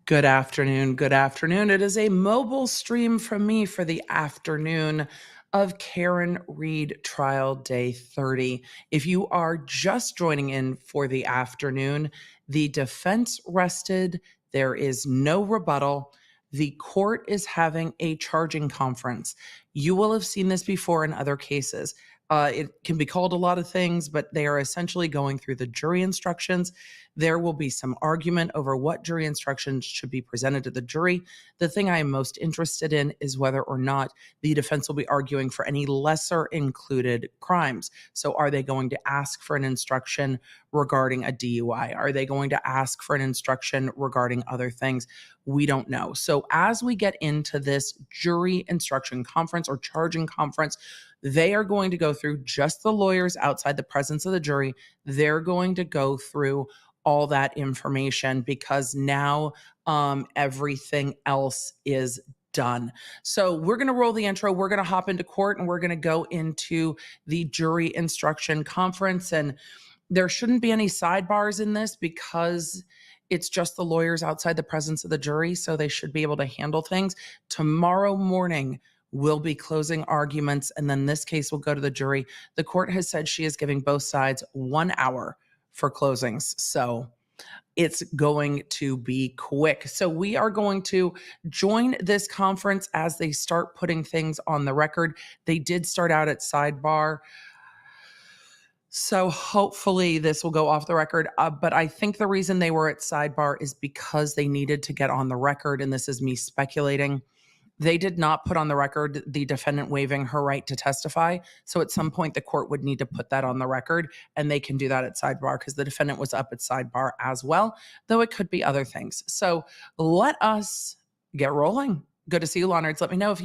Good afternoon. Good afternoon. It is a mobile stream from me for the afternoon of Karen Reed trial day 30. If you are just joining in for the afternoon, the defense rested. There is no rebuttal. The court is having a charging conference. You will have seen this before in other cases. It can be called a lot of things, but they are essentially going through the jury instructions. There will be some argument over what jury instructions should be presented to the jury. The thing I am most interested in is whether or not the defense will be arguing for any lesser included crimes. So are they going to ask for an instruction regarding a DUI? Are they going to ask for an instruction regarding other things? We don't know. So as we get into this jury instruction conference or charging conference, they are going to go through just the lawyers outside the presence of the jury. They're going to go through all that information because now everything else is done. So we're going to roll the intro. We're going to hop into court and we're going to go into the jury instruction conference. And there shouldn't be any sidebars in this because it's just the lawyers outside the presence of the jury. So they should be able to handle things. Tomorrow morning, will be closing arguments, and then this case will go to the jury. The court has said she is giving both sides 1 hour for closings. So it's going to be quick. So we are going to join this conference as they start putting things on the record. They did start out at sidebar. So hopefully this will go off the record. But I think the reason they were at sidebar is because they needed to get on the record. And this is me speculating. They did not put on the record the defendant waiving her right to testify. So at some point, the court would need to put that on the record, and they can do that at sidebar because the defendant was up at sidebar as well, though it could be other things. So let us get rolling. Good to see you, Leonards. Let me know if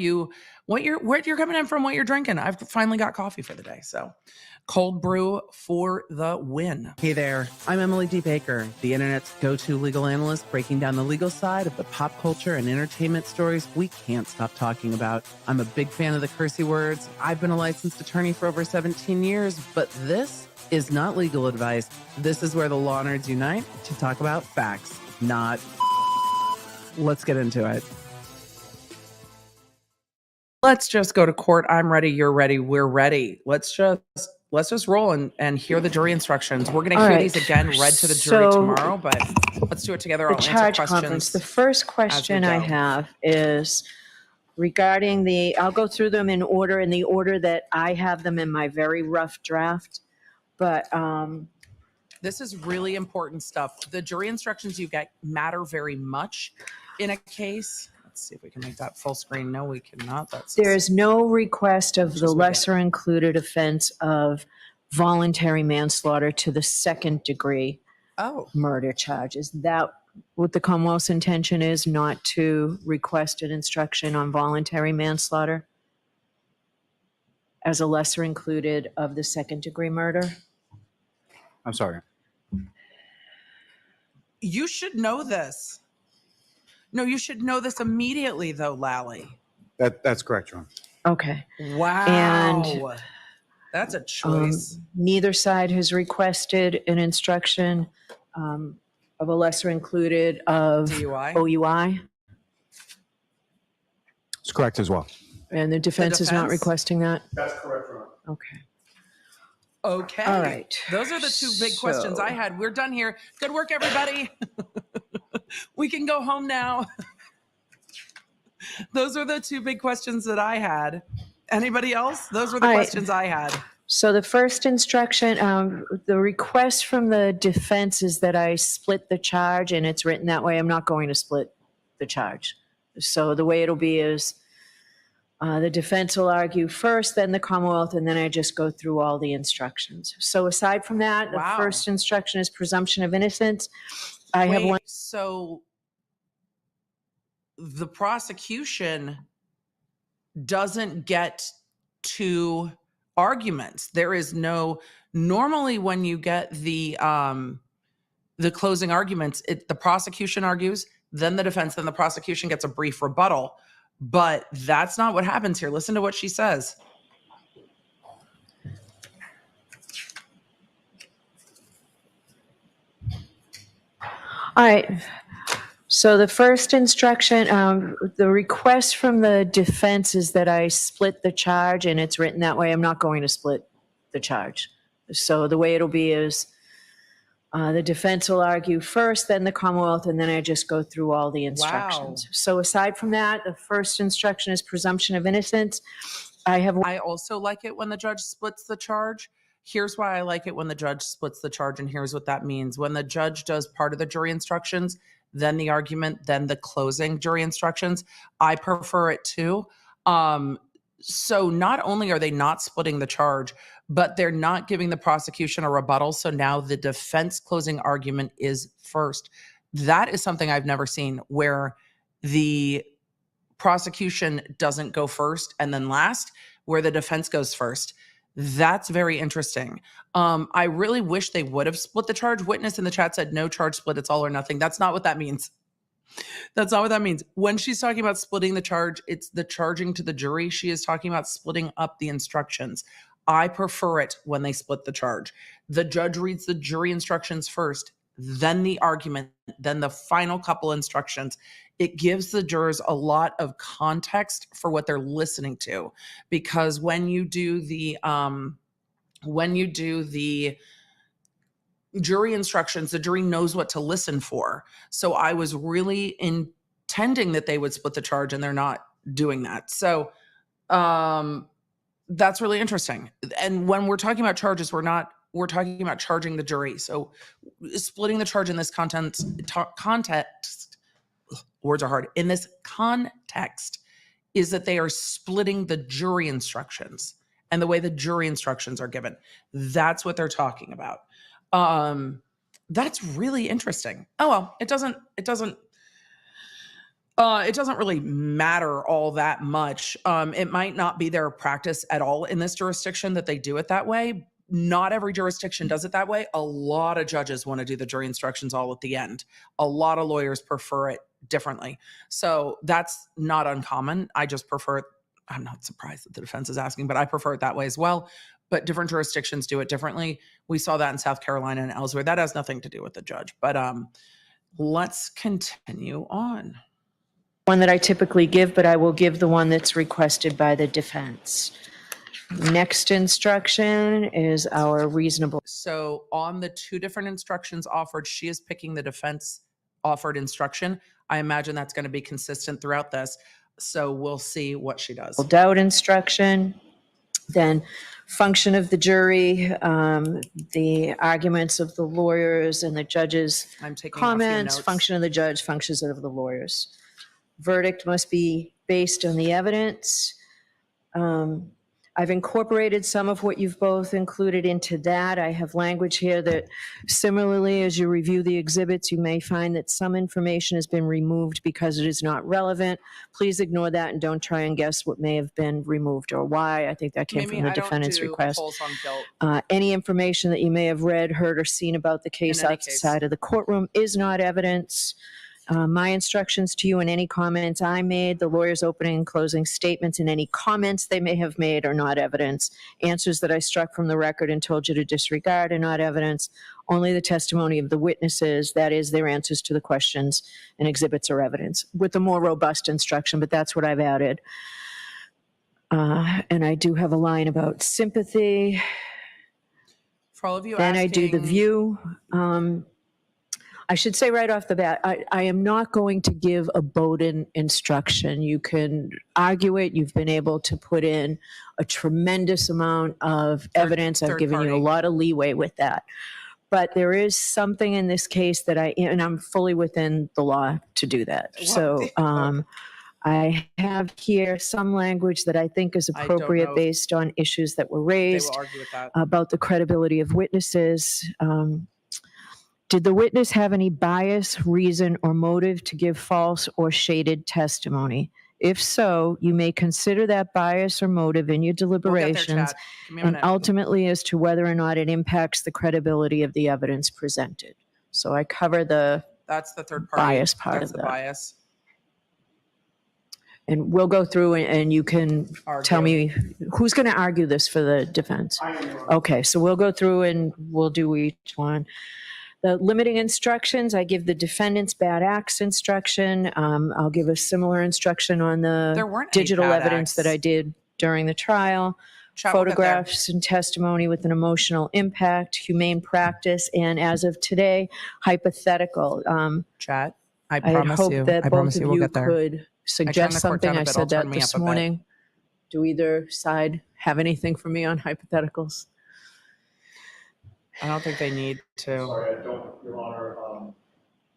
where you're coming in from, what you're drinking. I've finally got coffee for the day. So cold brew for the win. Hey there, I'm Emily D. Baker, the internet's go-to legal analyst, breaking down the legal side of the pop culture and entertainment stories we can't stop talking about. I'm a big fan of the cursey words. I've been a licensed attorney for over 17 years, but this is not legal advice. This is where the law nerds unite to talk about facts, not... Let's get into it. Let's just go to court. I'm ready. You're ready. We're ready. Let's just roll and hear the jury instructions. We're going to hear these again read to the jury tomorrow, but let's do it together. I'll answer questions. Conference. The first question I have is regarding I'll go through them in the order that I have them in my very rough draft, but this is really important stuff. The jury instructions you get matter very much in a case. Let's see if we can make that full screen. No, we cannot. There is no request of the lesser included offense of voluntary manslaughter to the second degree murder charge. Is that what the Commonwealth's intention is, not to request an instruction on voluntary manslaughter as a lesser included of the second degree murder? I'm sorry. You should know this. No, you should know this immediately, though, Lally. That's correct, John. Okay. Wow. And that's a choice. Neither side has requested an instruction of a lesser included of OUI. It's correct as well. And the defense is not requesting that? That's correct, John. Okay. Okay. All right. Those are the two big questions I had. We're done here. Good work, everybody. We can go home now. Those are the two big questions that I had. Anybody else? Those were the questions I had. So the first instruction, the request from the defense is that I split the charge, and it's written that way. I'm not going to split the charge. So the way it'll be is the defense will argue first, then the Commonwealth, and then I just go through all the instructions. So aside from that, the first instruction is presumption of innocence. I have one. So the prosecution doesn't get to arguments. There is no, normally when you get the closing arguments, the prosecution argues, then the defense, then the prosecution gets a brief rebuttal. But that's not what happens here. Listen to what she says. All right. So the first instruction, the request from the defense is that I split the charge, and it's written that way. I'm not going to split the charge. So the way it'll be is the defense will argue first, then the Commonwealth, and then I just go through all the instructions. Wow. So aside from that, the first instruction is presumption of innocence. I also like it when the judge splits the charge. Here's why I like it when the judge splits the charge, and here's what that means. When the judge does part of the jury instructions, then the argument, then the closing jury instructions, I prefer it too. So not only are they not splitting the charge, but they're not giving the prosecution a rebuttal. So now the defense closing argument is first. That is something I've never seen, where the prosecution doesn't go first and then last, where the defense goes first. That's very interesting. I really wish they would have split the charge. Witness in the chat said no charge split, it's all or nothing. That's not what that means. That's not what that means. When she's talking about splitting the charge, it's the charging to the jury. She is talking about splitting up the instructions. I prefer it when they split the charge. The judge reads the jury instructions first, then the argument, then the final couple instructions. It gives the jurors a lot of context for what they're listening to, because when you do the jury instructions, the jury knows what to listen for. So I was really intending that they would split the charge, and they're not doing that. So that's really interesting. And when we're talking about charges, we're talking about charging the jury. So splitting the charge in this context, words are hard. In this context is that they are splitting the jury instructions and the way the jury instructions are given. That's what they're talking about. That's really interesting. Oh, well, it doesn't really matter all that much. It might not be their practice at all in this jurisdiction that they do it that way. Not every jurisdiction does it that way. A lot of judges want to do the jury instructions all at the end. A lot of lawyers prefer it differently. So that's not uncommon. I just prefer it. I'm not surprised that the defense is asking, but I prefer it that way as well. But different jurisdictions do it differently. We saw that in South Carolina and elsewhere. That has nothing to do with the judge. But let's continue on. One that I typically give, but I will give the one that's requested by the defense. Next instruction is our reasonable. So on the two different instructions offered, she is picking the defense offered instruction. I imagine that's going to be consistent throughout this. So we'll see what she does. Doubt instruction, then function of the jury, the arguments of the lawyers and the judge's I'm taking comments, a few notes. function of the judge, functions of the lawyers. Verdict must be based on the evidence. I've incorporated some of what you've both included into that. I have language here that similarly, as you review the exhibits, you may find that some information has been removed because it is not relevant. Please ignore that and don't try and guess what may have been removed or why. I think that came from the defendant's request. Any information that you may have read, heard, or seen about the case outside of the courtroom is not evidence. My instructions to you and any comments I made, the lawyer's opening and closing statements, and any comments they may have made are not evidence. Answers that I struck from the record and told you to disregard are not evidence. Only the testimony of the witnesses, that is, their answers to the questions and exhibits, are evidence, with a more robust instruction, but that's what I've added. And I do have a line about sympathy. For all of you then asking, I do the view. I should say right off the bat, I am not going to give a Bowden instruction. You can argue it. You've been able to put in a tremendous amount of evidence. I've given you a lot of leeway with that. But there is something in this case that and I'm fully within the law to do that. So I have here some language that I think is appropriate based on issues that were raised about the credibility of witnesses. Did the witness have any bias, reason, or motive to give false or shaded testimony? If so, you may consider that bias or motive in your deliberations and ultimately as to whether or not it impacts the credibility of the evidence presented. So I cover that's the third party bias part that's of the that. Bias. And we'll go through and you can tell me who's going to argue this for the defense. Okay, so we'll go through and we'll do each one. The limiting instructions, I give the defendant's bad acts instruction. I'll give a similar instruction on There the weren't any digital bad evidence that acts. I did during the trial. Chat, we'll get there. Photographs and testimony with an emotional impact, humane practice, and as of today, hypothetical. Chat, I I had promise hoped you. that I both promise of you we'll you get there. could suggest the court something. down a I bit, said I'll turn that me this up a bit. morning. Do either side have anything for me on hypotheticals? I don't think they need to. Sorry, I don't, Your Honor.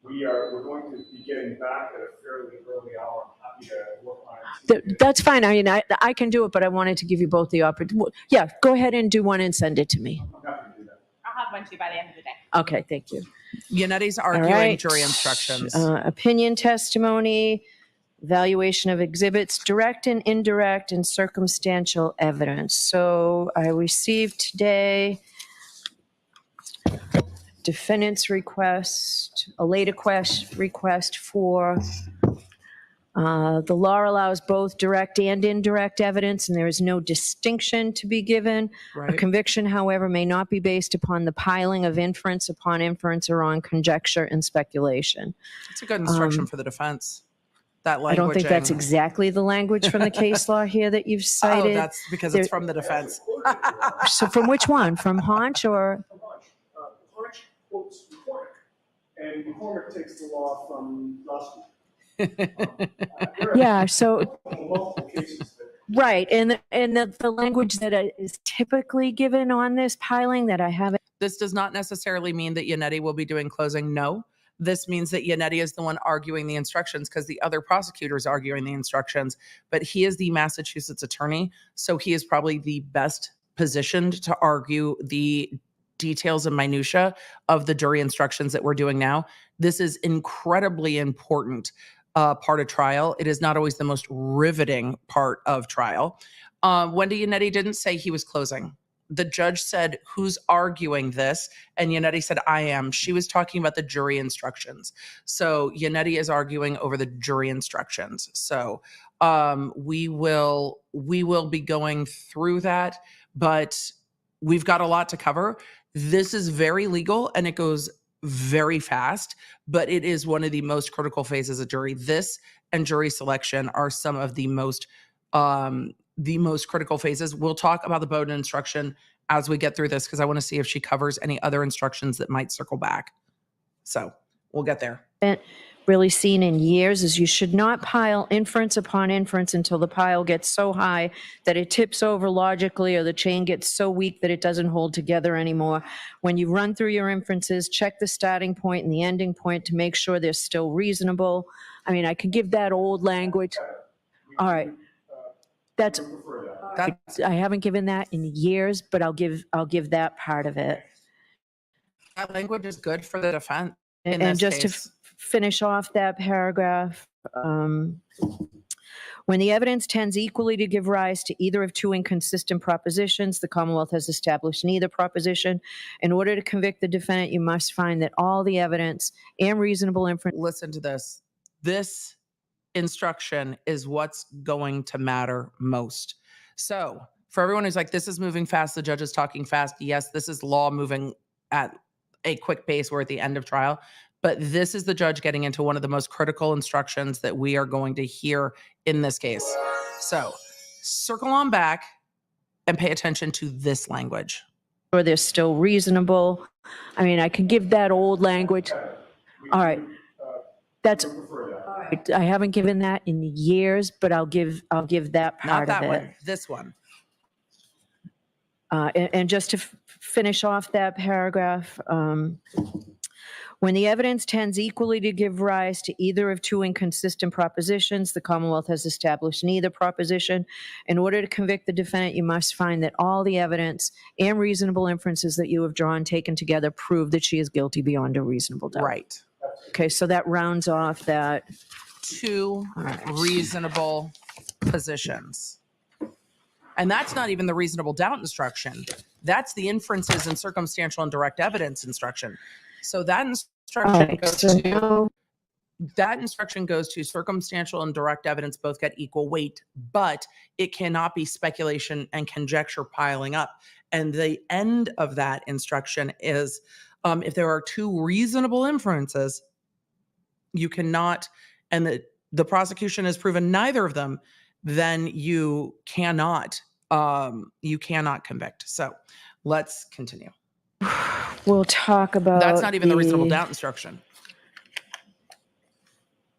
We're going to be getting back at a fairly early hour. I'm happy to work on it. That's fine. I mean, I can do it, but I wanted to give you both the opportunity. Yeah, go ahead and do one and send it to me. I'm happy to do that. I'll have one to you by the end of the day. Okay, thank you. Yannetti's All arguing right. jury instructions. Opinion testimony, evaluation of exhibits, direct and indirect, and circumstantial evidence. So I received today defendant's request, a late request for the law allows both direct and indirect evidence, and there is no distinction to be given. A Right. conviction, however, may not be based upon the piling of inference upon inference or on conjecture and speculation. It's a good instruction for the defense. That language. I don't think that's exactly the language from the case law here that you've Oh, cited. that's because it's from the defense. So from which one? From Haunch or? Haunch quotes McCormick, and McCormick takes the law from Dusty. Yeah, so, Multiple cases that right, and the language that is typically given on this piling that I haven't. This does not necessarily mean that Yannetti will be doing closing. No. This means that Yannetti is the one arguing the instructions because the other prosecutor is arguing the instructions, but he is the Massachusetts attorney, so he is probably the best positioned to argue the details and minutia of the jury instructions that we're doing now. This is incredibly important part of trial. It is not always the most riveting part of trial. Wendy Yannetti didn't say he was closing. The judge said, who's arguing this? And Yannetti said, I am. She was talking about the jury instructions. So Yannetti is arguing over the jury instructions. So we will be going through that, but we've got a lot to cover. This is very legal and it goes very fast, but it is one of the most critical phases of jury. This and jury selection are some of the most critical phases. We'll talk about the Bowden instruction as we get through this because I want to see if she covers any other instructions that might circle back. So we'll get there. Really seen in years is you should not pile inference upon inference until the pile gets so high that it tips over logically or the chain gets so weak that it doesn't hold together anymore. When you run through your inferences, check the starting point and the ending point to make sure they're still reasonable. I mean, I could give that old language. All right. That's, I haven't given that in years, but I'll give that part of it. That language is good for the defense. And just to finish off that paragraph, when the evidence tends equally to give rise to either of two inconsistent propositions, the Commonwealth has established neither proposition. In order to convict the defendant, you must find that all the evidence and reasonable inference. Listen to this. This instruction is what's going to matter most. So for everyone who's like, this is moving fast, the judge is talking fast. Yes, this is law moving at a quick pace. We're at the end of trial. But this is the judge getting into one of the most critical instructions that we are going to hear in this case. So circle on back and pay attention to this language. Or they're still reasonable. I mean, I could give that old language. All right. That's, I haven't given that in years, but I'll give that part Not that of it. one, this one. And just to finish off that paragraph, when the evidence tends equally to give rise to either of two inconsistent propositions, the Commonwealth has established neither proposition. In order to convict the defendant, you must find that all the evidence and reasonable inferences that you have drawn taken together prove that she is guilty beyond a reasonable doubt. Right. Okay, so that rounds off that. Two reasonable positions. And that's not even the reasonable doubt instruction. That's the inferences and circumstantial and direct evidence instruction. So that instruction goes to circumstantial and direct evidence both get equal weight, but it cannot be speculation and conjecture piling up. And the end of that instruction is If there are two reasonable inferences, you cannot, and the prosecution has proven neither of them, then you cannot convict. So let's continue. We'll talk about That's not even the reasonable doubt instruction.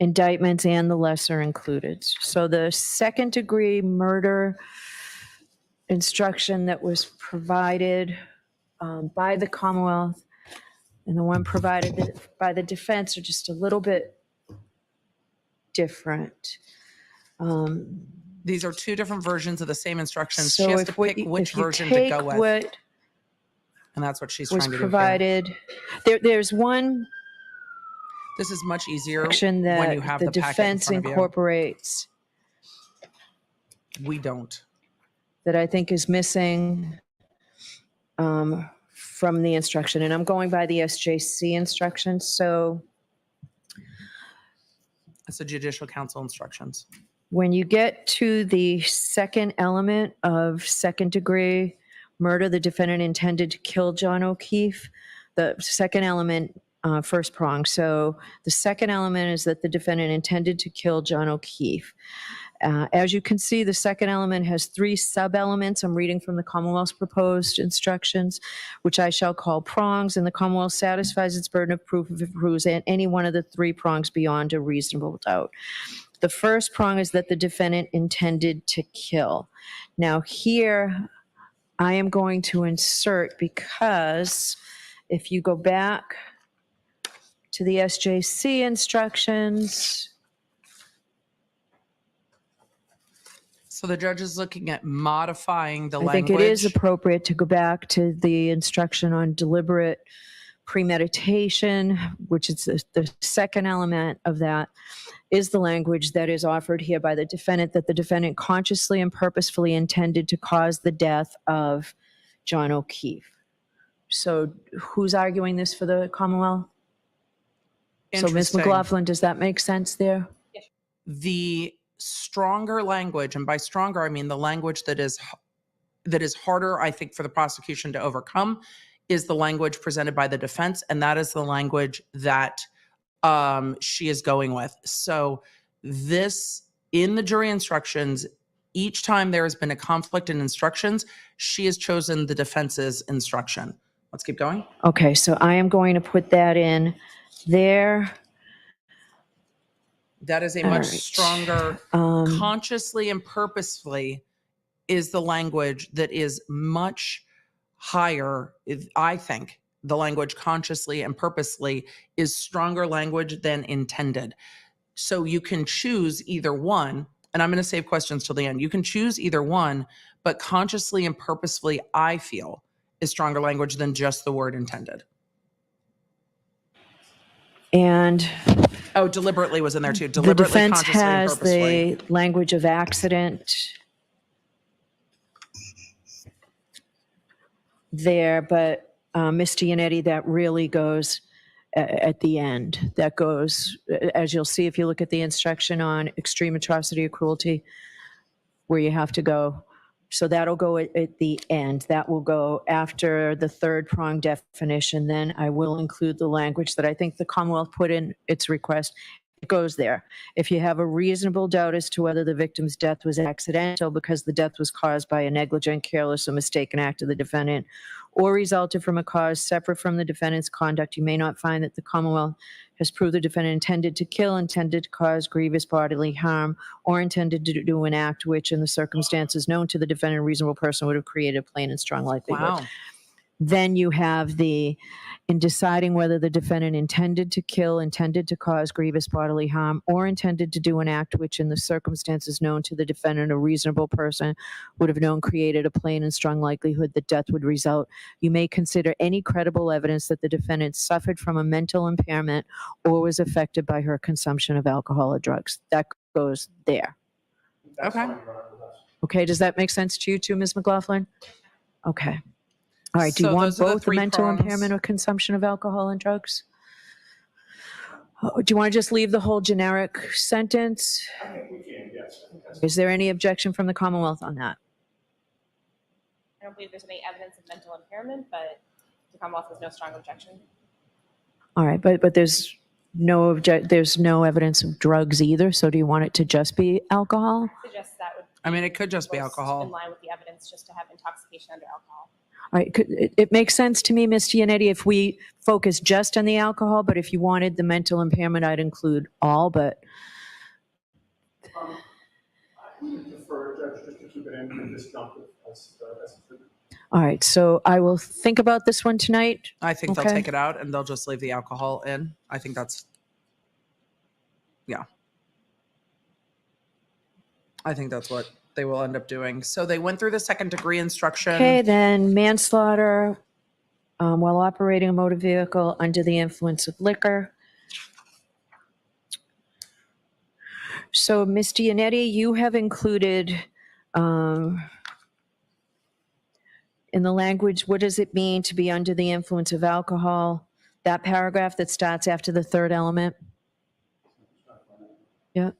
Indictments and the lesser included. So the second degree murder instruction that was provided by the Commonwealth and the one provided by the defense are just a little bit different. These are two different versions of the same instructions. So She has if to pick which if you version to take go with. what And that's what she's was trying to do here. provided, there's one This is much easier section when that you have the the packet in defense front of you. incorporates We don't. that I think is missing from the instruction. And I'm going by the SJC instructions. So It's the Judicial Council instructions. when you get to the second element of second degree murder, the defendant intended to kill John O'Keefe, the second element, first prong. So the second element is that the defendant intended to kill John O'Keefe. As you can see, the second element has three sub-elements. I'm reading from the Commonwealth's proposed instructions, which I shall call prongs, and the Commonwealth satisfies its burden of proof if it proves any one of the three prongs beyond a reasonable doubt. The first prong is that the defendant intended to kill. Now here, I am going to insert, because if you go back to the SJC instructions, So the judge is looking at modifying the I language. think it is appropriate to go back to the instruction on deliberate premeditation, which is the second element of that, is the language that is offered here by the defendant, that the defendant consciously and purposefully intended to cause the death of John O'Keefe. So who's arguing this for the Commonwealth? So Ms. Interesting. McLaughlin, does that make sense there? The stronger language, and by stronger I mean the language that is harder, I think, for the prosecution to overcome, is the language presented by the defense, and that is the language that she is going with. So this, in the jury instructions, each time there has been a conflict in instructions, she has chosen the defense's instruction. Let's keep going. Okay, so I am going to put that in there. That is a All much right. stronger, consciously and purposefully is the language that is much higher. I think the language consciously and purposely is stronger language than intended. So you can choose either one, and I'm going to save questions till the end. You can choose either one, but consciously and purposefully, I feel, is stronger language than just the word intended. And Oh, deliberately was in there too. the Deliberately, defense consciously, and has purposefully. the language of accident there, but Mr. Yannetti, that really goes at the end. That goes, as you'll see if you look at the instruction on extreme atrocity or cruelty, where you have to go. So that'll go at the end. That will go after the third prong definition. Then I will include the language that I think the Commonwealth put in its request. It goes there. If you have a reasonable doubt as to whether the victim's death was accidental because the death was caused by a negligent, careless, or mistaken act of the defendant, or resulted from a cause separate from the defendant's conduct, you may not find that the Commonwealth has proved the defendant intended to kill, intended to cause grievous bodily harm, or intended to do an act which, in the circumstances known to the defendant, a reasonable person would have created a plain and strong likelihood. Wow. Then you have in deciding whether the defendant intended to kill, intended to cause grievous bodily harm, or intended to do an act which, in the circumstances known to the defendant, a reasonable person would have known created a plain and strong likelihood that death would result. You may consider any credible evidence that the defendant suffered from a mental impairment or was affected by her consumption of alcohol or drugs. That goes there. That's Okay. fine, Your Honor, with us. Okay, does that make sense to you too, Ms. McLaughlin? Okay. All right, do you So want those are the both the three mental prongs. impairment or consumption of alcohol and drugs? Do you want to just leave the whole generic sentence? I think we can, yes. I think that's- Is there any objection from the Commonwealth on that? I don't believe there's any evidence of mental impairment, but The Commonwealth has no strong objection. All right, but there's there's no evidence of drugs either. So do you want it to just be alcohol? Suggest that would. I mean, it could just be most alcohol. In line with the evidence, just to have intoxication under alcohol. All right, it makes sense to me, Ms. Giannetti, if we focus just on the alcohol, but if you wanted the mental impairment, I'd include all, but I would prefer, Judge, just to keep it in this juncture as all right, so I will think about this one tonight. I think Okay. they'll take it out and they'll just leave the alcohol in. I think that's, yeah. I think that's what they will end up doing. So they went through the second degree instruction. Okay, then manslaughter while operating a motor vehicle under the influence of liquor. So, Ms. Giannetti, you have included in the language, what does it mean to be under the influence of alcohol? That paragraph that starts after the third element? Yeah.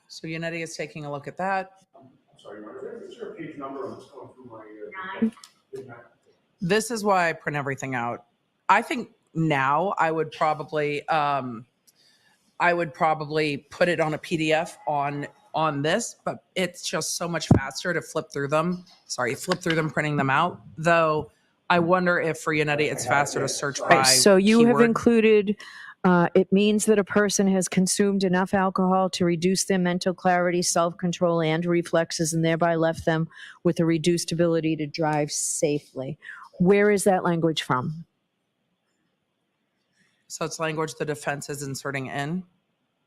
So Yannetti is taking a look at that. I'm sorry, Your Honor, is there a page number? I'm just going through my. 9. This is why I print everything out. I think now I would probably put it on a PDF on this, but it's just so much faster to flip through them. Flip through them, printing them out. Though I wonder if for Yannetti it's faster to search by So you have keyword. included, it means that a person has consumed enough alcohol to reduce their mental clarity, self-control, and reflexes, and thereby left them with a reduced ability to drive safely. Where is that language from? So it's language the defense is inserting in.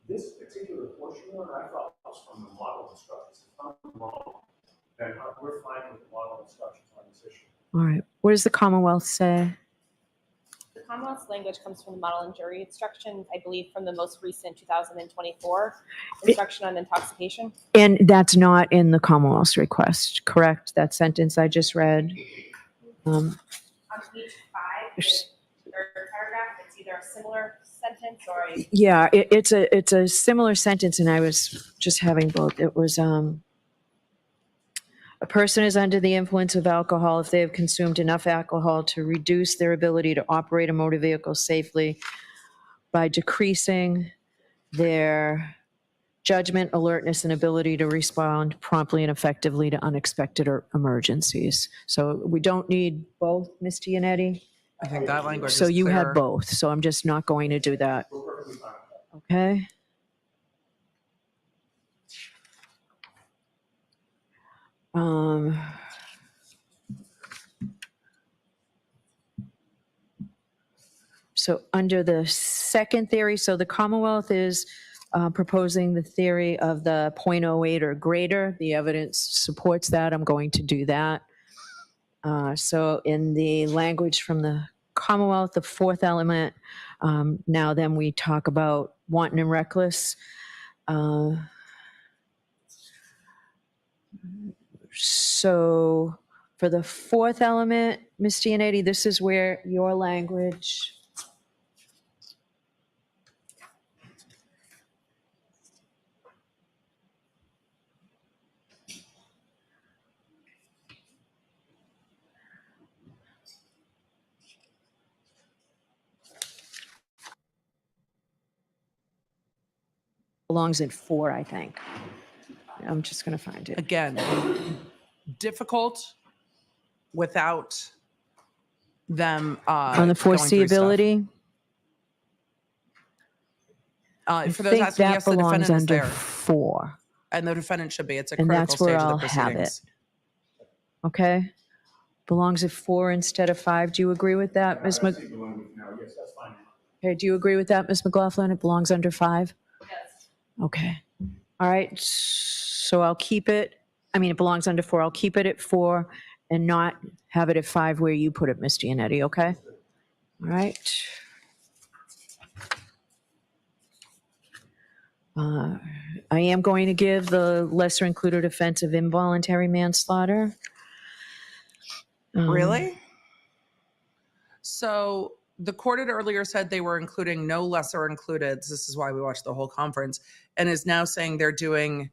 This particular portion, I thought was from the model instructions. If I'm wrong, then we're fine with the model instructions on this issue. All right. What does the Commonwealth say? The Commonwealth's language comes from the model and jury instructions, I believe, from the most recent 2024 instruction on intoxication. And that's not in the Commonwealth's request, correct? That sentence I just read. On page 5, the third paragraph, it's either a similar sentence or a. Yeah, it's a similar sentence, and I was just having both. It was a person is under the influence of alcohol if they have consumed enough alcohol to reduce their ability to operate a motor vehicle safely by decreasing their judgment, alertness, and ability to respond promptly and effectively to unexpected or emergencies. So we don't need both, Ms. Giannetti. I think that language So is you clear. had both, so I'm just not going to do that. We're perfectly fine with that. Okay. So under the second theory, so the Commonwealth is proposing the theory of the 0.08 or greater. The evidence supports that. I'm going to do that. So in the language from the Commonwealth, the fourth element, now then we talk about wanton and reckless. So for the fourth element, Ms. Giannetti, this is where your language belongs in 4, I think. I'm just going to find it. Again, difficult without them On the going through stuff. foreseeability, For I those think asking, that yes, the belongs defendant is under there. 4. And the defendant should be. It's a And critical that's where stage I'll of the have proceedings. Okay? Belongs at 4 instead of 5. Do you agree with that, Ms. I see the language now. Yes, that's fine. Okay, do you agree with that, Ms. McLaughlin? It belongs under 5? Yes. Okay. All right, so I'll keep it, I mean, it belongs under 4. I'll keep it at 4 and not have it at 5 where you put it, Ms. Giannetti, okay? All right. I am going to give the lesser included offense of involuntary manslaughter. Really? So the court had earlier said they were including no lesser included. This is why we watched the whole conference, and is now saying they're doing.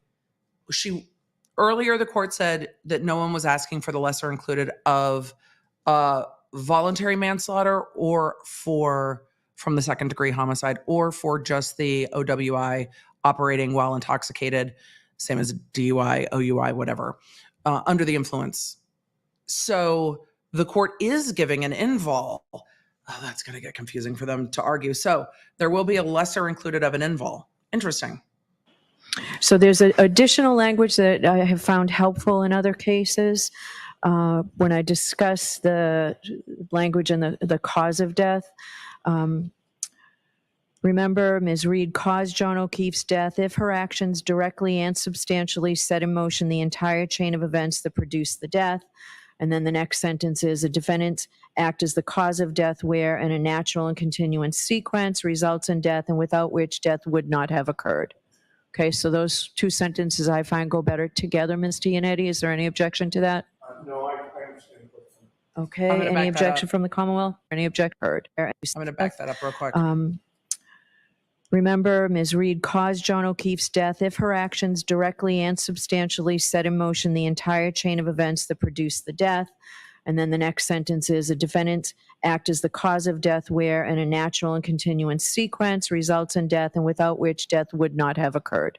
Earlier the court said that no one was asking for the lesser included of voluntary manslaughter or from the second degree homicide or for just the OWI, operating while intoxicated, same as DUI, OUI, whatever, under the influence. So the court is giving an invol. Oh, that's going to get confusing for them to argue. So there will be a lesser included of an invol. Interesting. So there's additional language that I have found helpful in other cases. When I discuss the language and the cause of death, remember, Ms. Reed caused John O'Keefe's death if her actions directly and substantially set in motion the entire chain of events that produced the death. And then the next sentence is, a defendant's act is the cause of death where, in a natural and continuous sequence, results in death and without which death would not have occurred. Okay, so those two sentences I find go better together, Ms. Gianetti. Is there any objection to that? No, I understand. Okay, I'm gonna any back that objection up. from the Commonwealth? Any objection heard? I'm going to back that up real quick. Remember, Ms. Reed caused John O'Keefe's death if her actions directly and substantially set in motion the entire chain of events that produced the death. And then the next sentence is, a defendant's act is the cause of death where, in a natural and continuous sequence, results in death and without which death would not have occurred.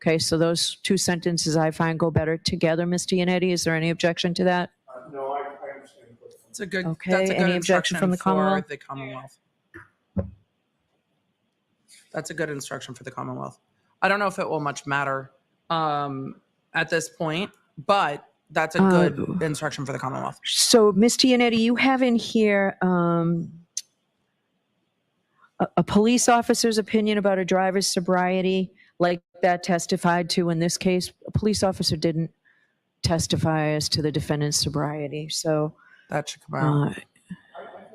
Okay, so those two sentences I find go better together, Ms. Gianetti. Is there any objection to that? No, I understand. It's a good. Okay, That's a good any objection instruction from the Commonwealth? For the Commonwealth. That's a good instruction for the Commonwealth. I don't know if it will much matter at this point, but that's a good instruction for the Commonwealth. So, Ms. Gianetti, you have in here a police officer's opinion about a driver's sobriety, like that testified to in this case. A police officer didn't testify as to the defendant's sobriety. So that should come out. I think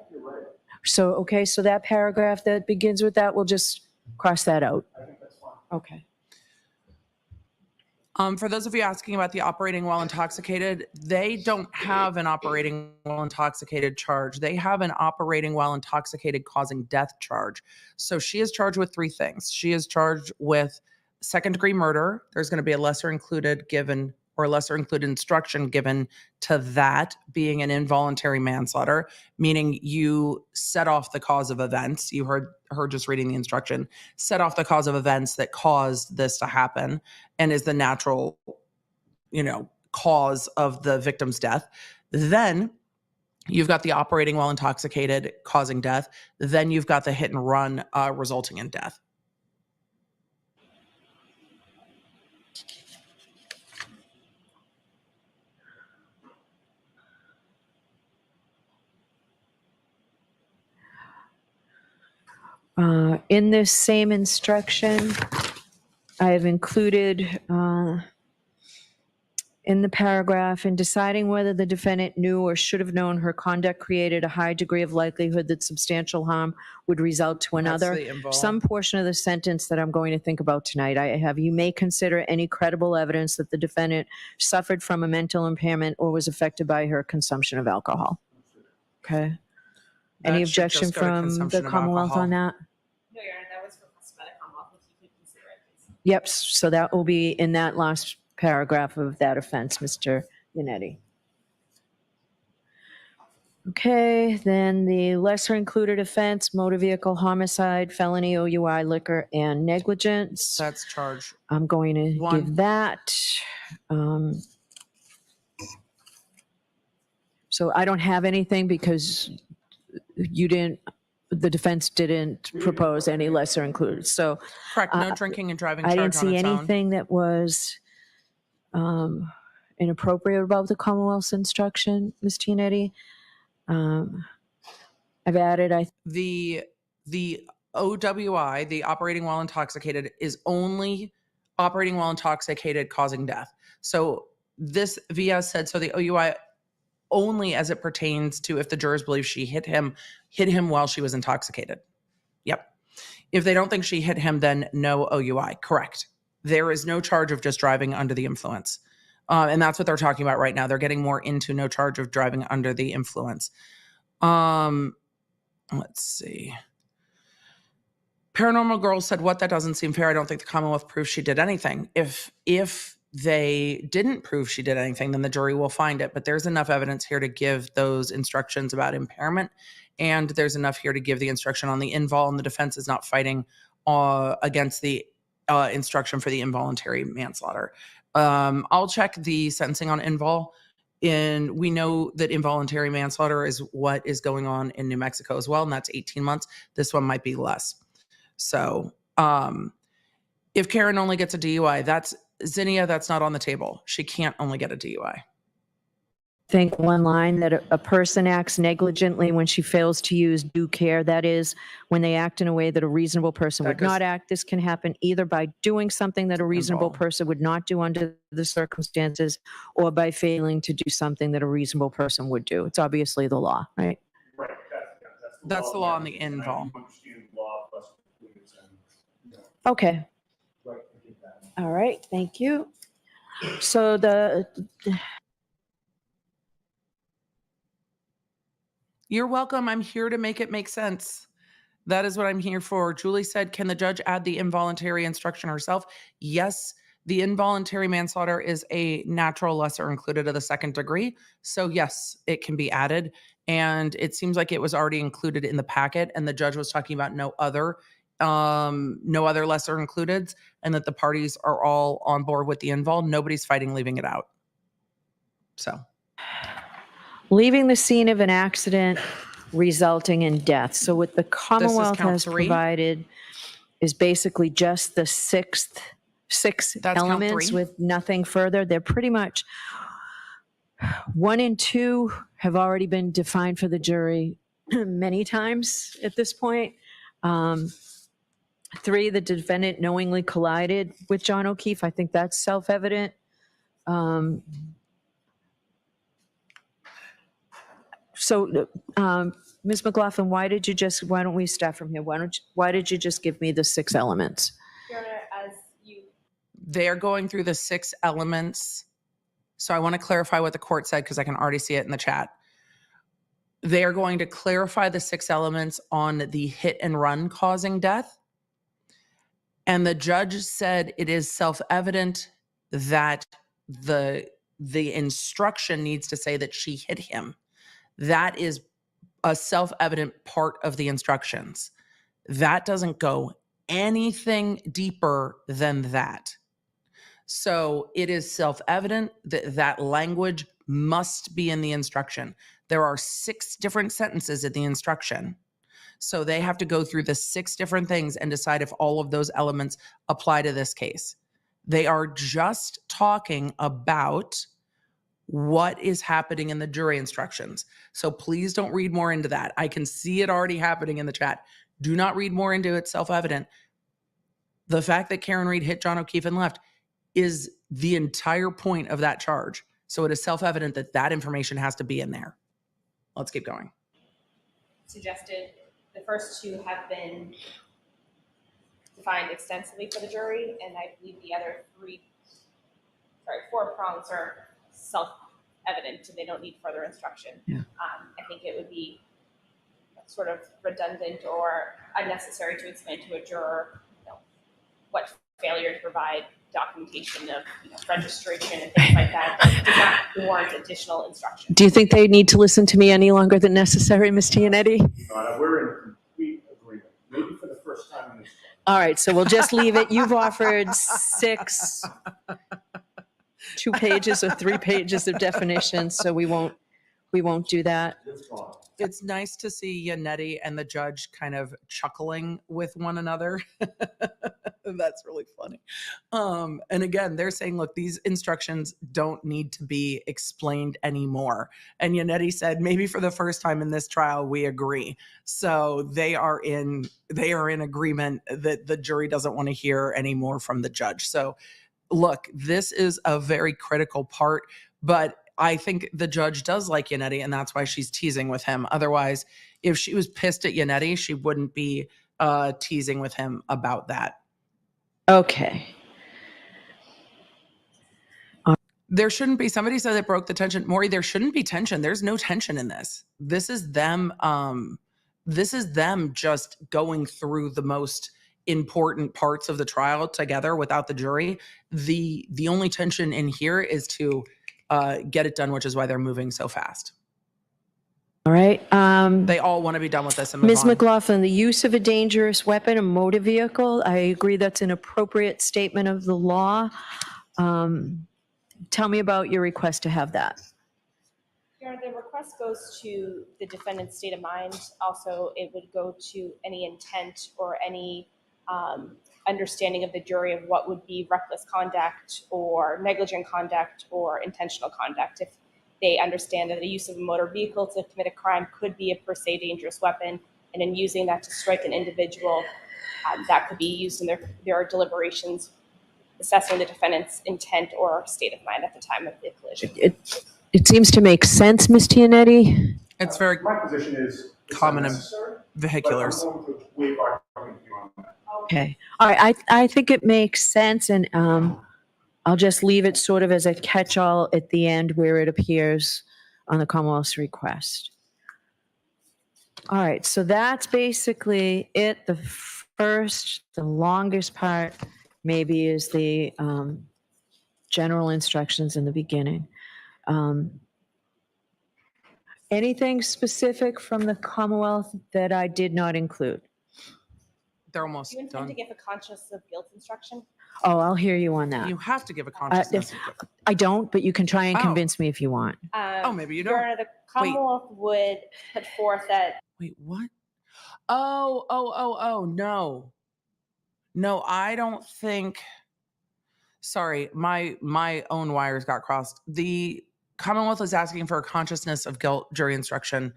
you're right. So, okay, so that paragraph that begins with that, we'll just cross that out. I think that's fine. Okay. For those of you asking about the operating while intoxicated, they don't have an operating while intoxicated charge. They have an operating while intoxicated causing death charge. So she is charged with three things. She is charged with second degree murder. There's going to be a lesser included given or a lesser included instruction given to that being an involuntary manslaughter, meaning you set off the cause of events. You heard her just reading the instruction, set off the cause of events that caused this to happen and is the natural, cause of the victim's death. Then you've got the operating while intoxicated causing death. Then you've got the hit and run resulting in death. In this same instruction, I have included in the paragraph, in deciding whether the defendant knew or should have known her conduct created a high degree of likelihood that substantial harm would result to another. Some portion of the sentence that I'm going to think about tonight, I have, you may consider any credible evidence that the defendant suffered from a mental impairment or was affected by her consumption of alcohol. Okay. Any objection from the Commonwealth on that? No, Your Honor, that was requested by the Commonwealth. If you could consider it, please. Yep, so that will be in that last paragraph of that offense, Mr. Yannetti. Okay, then the lesser included offense, motor vehicle homicide, felony, OUI, liquor, and negligence. That's charge. I'm going to give that. So I don't have anything because the defense didn't propose any lesser included. So Correct. No drinking and driving charge I didn't on see its own. anything that was inappropriate about the Commonwealth's instruction, Ms. Gianetti. I've added, The OWI, the operating while intoxicated, is only operating while intoxicated causing death. So this VS said, so the OUI only as it pertains to if the jurors believe she hit him while she was intoxicated. Yep. If they don't think she hit him, then no OUI. Correct. There is no charge of just driving under the influence. And that's what they're talking about right now. They're getting more into no charge of driving under the influence. Let's see. Paranormal Girl said, what? That doesn't seem fair. I don't think the Commonwealth proves she did anything. If they didn't prove she did anything, then the jury will find it. But there's enough evidence here to give those instructions about impairment. And there's enough here to give the instruction on the invol, and the defense is not fighting against the instruction for the involuntary manslaughter. I'll check the sentencing on invol. We know that involuntary manslaughter is what is going on in New Mexico as well, and that's 18 months. This one might be less. So if Karen only gets a DUI, that's Zinnia, that's not on the table. She can't only get a DUI. I think one line that a person acts negligently when she fails to use due care. That is, when they act in a way that a reasonable person would not act. This can happen either by doing something that a reasonable person would not do under the circumstances, or by failing to do something that a reasonable person would do. It's obviously the law, right? Right, That's the law on the invol. Okay. All right, thank you. So You're welcome. I'm here to make it make sense. That is what I'm here for. Julie said, can the judge add the involuntary instruction herself? Yes, the involuntary manslaughter is a natural lesser included of the second degree. So yes, it can be added. And it seems like it was already included in the packet, and the judge was talking about no other lesser included, and that the parties are all on board with the invol. Nobody's fighting leaving it out. So leaving the scene of an accident resulting in death. So what the Commonwealth has provided is basically just the six elements with nothing further. They're pretty much 1 and 2 have already been defined for the jury many times at this point. 3, the defendant knowingly collided with John O'Keefe. I think that's self-evident. So, Ms. McLaughlin, why don't we start from here? Why did you just give me the 6 elements? Your Honor, as you... They're going through the 6 elements. So I want to clarify what the court said, because I can already see it in the chat. They are going to clarify the 6 elements on the hit and run causing death. And the judge said it is self-evident that the instruction needs to say that she hit him. That is a self-evident part of the instructions. That doesn't go anything deeper than that. So it is self-evident that that language must be in the instruction. There are 6 different sentences in the instruction. So they have to go through the 6 different things and decide if all of those elements apply to this case. They are just talking about what is happening in the jury instructions. So please don't read more into that. I can see it already happening in the chat. Do not read more into it. Self-evident. The fact that Karen Reed hit John O'Keefe and left is the entire point of that charge. So it is self-evident that that information has to be in there. Let's keep going. Suggested the first 2 have been defined extensively for the jury, and I believe the other 4 prongs are self-evident, and they don't need further instruction. Yeah. I think it would be sort of redundant or unnecessary to explain to a juror, what failure to provide documentation of registration and things like that does not warrant additional instruction. Do you think they need to listen to me any longer than necessary, Ms. Giannetti? We're in complete agreement, maybe for the first time in this case. All right, so we'll just leave it. You've offered 6, 2 pages or 3 pages of definitions, so we won't do that. It's nice to see Yannetti and the judge kind of chuckling with one another. That's really funny. And again, they're saying, look, these instructions don't need to be explained anymore. And Yannetti said, maybe for the first time in this trial, we agree. So they are in agreement that the jury doesn't want to hear any more from the judge. So look, this is a very critical part, but I think the judge does like Yannetti, and that's why she's teasing with him. Otherwise, if she was pissed at Yannetti, she wouldn't be teasing with him about that. Okay. There shouldn't be. Somebody said it broke the tension. Maury, there shouldn't be tension. There's no tension in this. This is them This is them just going through the most important parts of the trial together without the jury. The only tension in here is to get it done, which is why they're moving so fast. All right. They all want to be done with this and move Ms. on. McLaughlin, the use of a dangerous weapon, a motor vehicle, I agree that's an appropriate statement of the law. Tell me about your request to have that. Your Honor, the request goes to the defendant's state of mind. Also, it would go to any intent or any understanding of the jury of what would be reckless conduct or negligent conduct or intentional conduct. If they understand that the use of a motor vehicle to commit a crime could be a per se dangerous weapon, and in using that to strike an individual, that could be used in their deliberations, assessing the defendant's intent or state of mind at the time of the collision. It seems to make sense, Ms. Tianetti. It's very My position is it's common in unnecessary, vehiculars. but I'm going to waive our argument on that. Okay. All right. I think it makes sense, and I'll just leave it sort of as a catch-all at the end where it appears on the Commonwealth's request. All right. So that's basically it. The longest part maybe is the general instructions in the beginning. Anything specific from the Commonwealth that I did not include? They're Do almost you intend to done. give a conscience of guilt instruction? Oh, I'll hear you on that. You have to give a consciousness. I don't, but you can try and Oh. convince me if you want. Maybe you Your don't. Honor, the Commonwealth would put forth that Wait, what? Oh, no. No, I don't think. Sorry, my own wires got crossed. The Commonwealth is asking for a consciousness of guilt jury instruction,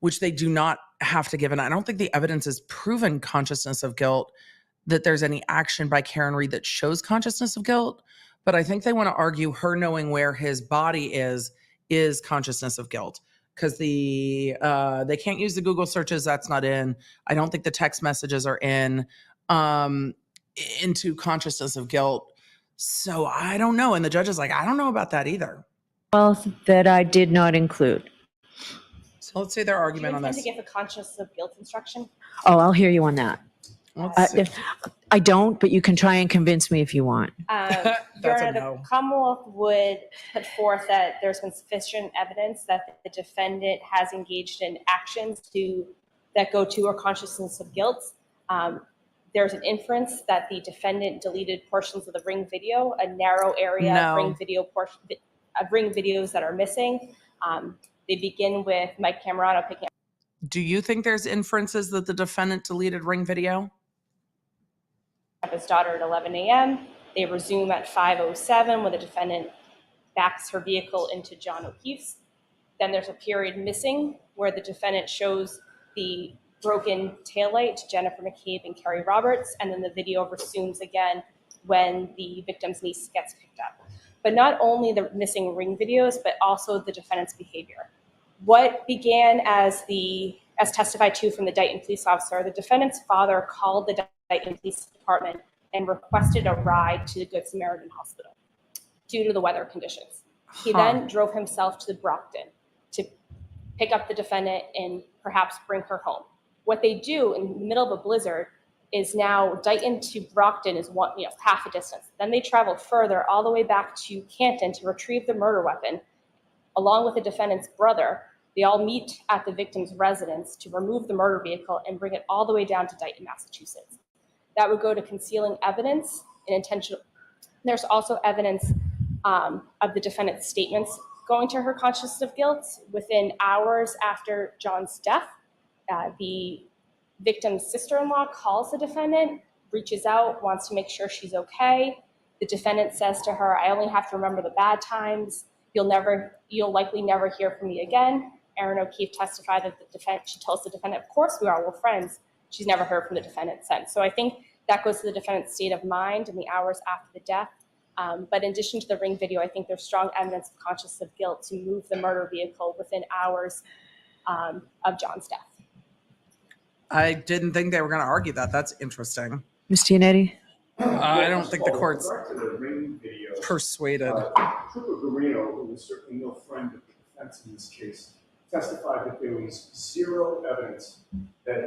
which they do not have to give. And I don't think the evidence is proven consciousness of guilt, that there's any action by Karen Reed that shows consciousness of guilt. But I think they want to argue her knowing where his body is consciousness of guilt. Because they can't use the Google searches. That's not in. I don't think the text messages are in into consciousness of guilt. So I don't know. And the judge is like, I don't know about that either. Well, that I did not include. So let's see their do you argument on intend this. to give a conscience of guilt instruction? Oh, I'll hear you on that. Let's see. I don't, but you can try and convince me if you want. Your That's a Honor, no. the Commonwealth would put forth that there's been sufficient evidence that the defendant has engaged in actions that go to a consciousness of guilt. There's an inference that the defendant deleted portions of the Ring video, a narrow area No. of Ring videos that are missing. They begin with Mike Camerano picking Do you think there's inferences that the defendant deleted Ring video? up his daughter at 11 a.m. They resume at 5:07 when the defendant backs her vehicle into John O'Keefe's. Then there's a period missing where the defendant shows the broken taillight to Jennifer McCabe and Carrie Roberts, and then the video resumes again when the victim's niece gets picked up. But not only the missing Ring videos, but also the defendant's behavior. What began as testified to from the Dighton police officer, the defendant's father called the Dighton Police Department and requested a ride to the Good Samaritan Hospital due to the weather conditions. He then drove himself to Brockton to pick up the defendant and perhaps bring her home. What they do in the middle of a blizzard is now Dighton to Brockton is half a distance. Then they travel further all the way back to Canton to retrieve the murder weapon. Along with the defendant's brother, they all meet at the victim's residence to remove the murder vehicle and bring it all the way down to Dighton, Massachusetts. That would go to concealing evidence and intentional. There's also evidence of the defendant's statements going to her consciousness of guilt. Within hours after John's death, the victim's sister-in-law calls the defendant, reaches out, wants to make sure she's okay. The defendant says to her, I only have to remember the bad times. You'll likely never hear from me again. Erin O'Keefe testified that she tells the defendant, of course we are, we're friends. She's never heard from the defendant since. So I think that goes to the defendant's state of mind in the hours after the death. But in addition to the Ring video, I think there's strong evidence of consciousness of guilt to move the murder vehicle within hours of John's death. I didn't think they were going to argue that. That's interesting. Ms. Giannetti? I don't think the court's With regard to the Ring video, persuaded. Trooper Guarino, who was certainly no friend of the defense in this case, testified that there was zero evidence that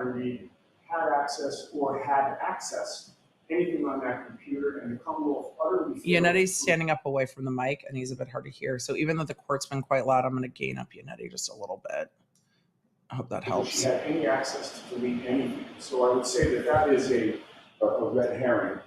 Karen Reed had access or had accessed anything on that computer, and the Commonwealth utterly failed. Yanetti's standing up away from the mic, and he's a bit hard to hear. So even though the court's been quite loud, I'm going to gain up Yanetti just a little bit. I hope that helps. She had any access to delete anything. So I would say that that is a red herring.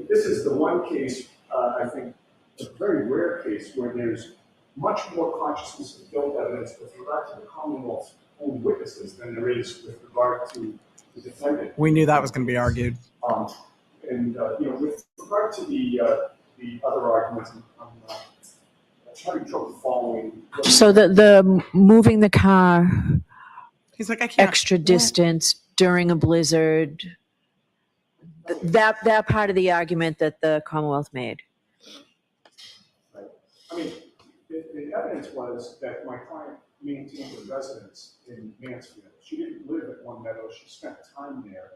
This is the one case, I think, a very rare case where there's much more consciousness of guilt evidence with regard to the Commonwealth's own witnesses than there is with regard to the defendant. We knew that was going to be argued. With regard to the other arguments, I'm having trouble following. So the moving the car He's like, I can't. extra distance during a blizzard, that part of the argument that the Commonwealth made. Right. I mean, the evidence was that my client maintained a residence in Mansfield. She didn't live at One Meadow. She spent time there.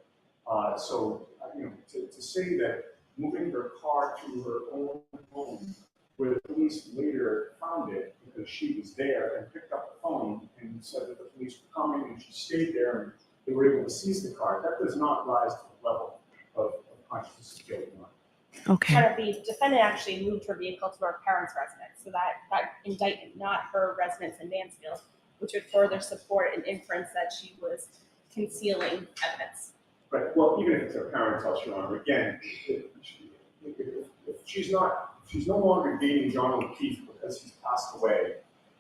To say that moving her car to her own home, where the police later found it because she was there and picked up the phone and said that the police were coming and she stayed there and they were able to seize the car, that does not rise to the level of consciousness of guilt. Okay. Kind of the defendant actually moved her vehicle to her parents' residence, so that indictment, not her residence in Mansfield, which would further support an inference that she was concealing evidence. Right. Well, even if it's her parents' house, Your Honor, again, if she's no longer dating John O'Keefe because he's passed away,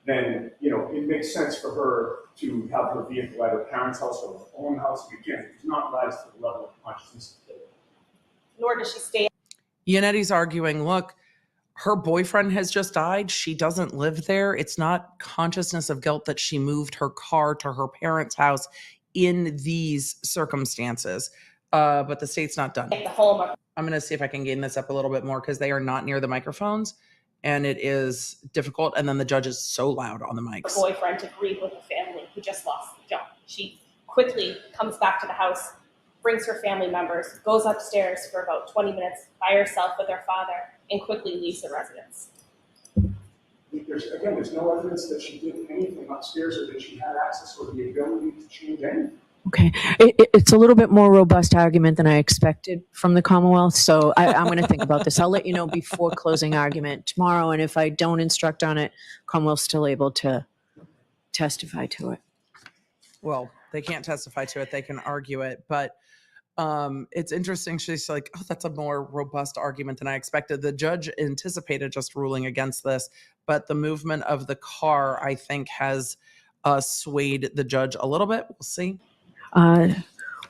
then it makes sense for her to have her vehicle at her parents' house or her own house. Again, it does not rise to the level of consciousness of guilt. Nor does she stay. Yanetti's arguing, look, her boyfriend has just died. She doesn't live there. It's not consciousness of guilt that she moved her car to her parents' house in these circumstances. But the state's not done. The home of I'm going to see if I can gain this up a little bit more because they are not near the microphones and it is difficult. And then the judge is so loud on the her mics. boyfriend to grieve with the family who just lost the job. She quickly comes back to the house, brings her family members, goes upstairs for about 20 minutes by herself with her father, and quickly leaves the residence. There's no evidence that she did anything upstairs or that she had access or the ability to change anything. Okay. It's a little bit more robust argument than I expected from the Commonwealth, so I'm going to think about this. I'll let you know before closing argument tomorrow, and if I don't instruct on it, Commonwealth's still able to testify to it. Well, they can't testify to it. They can argue it. But it's interesting. She's like, oh, that's a more robust argument than I expected. The judge anticipated just ruling against this, but the movement of the car, I think, has swayed the judge a little bit. We'll see.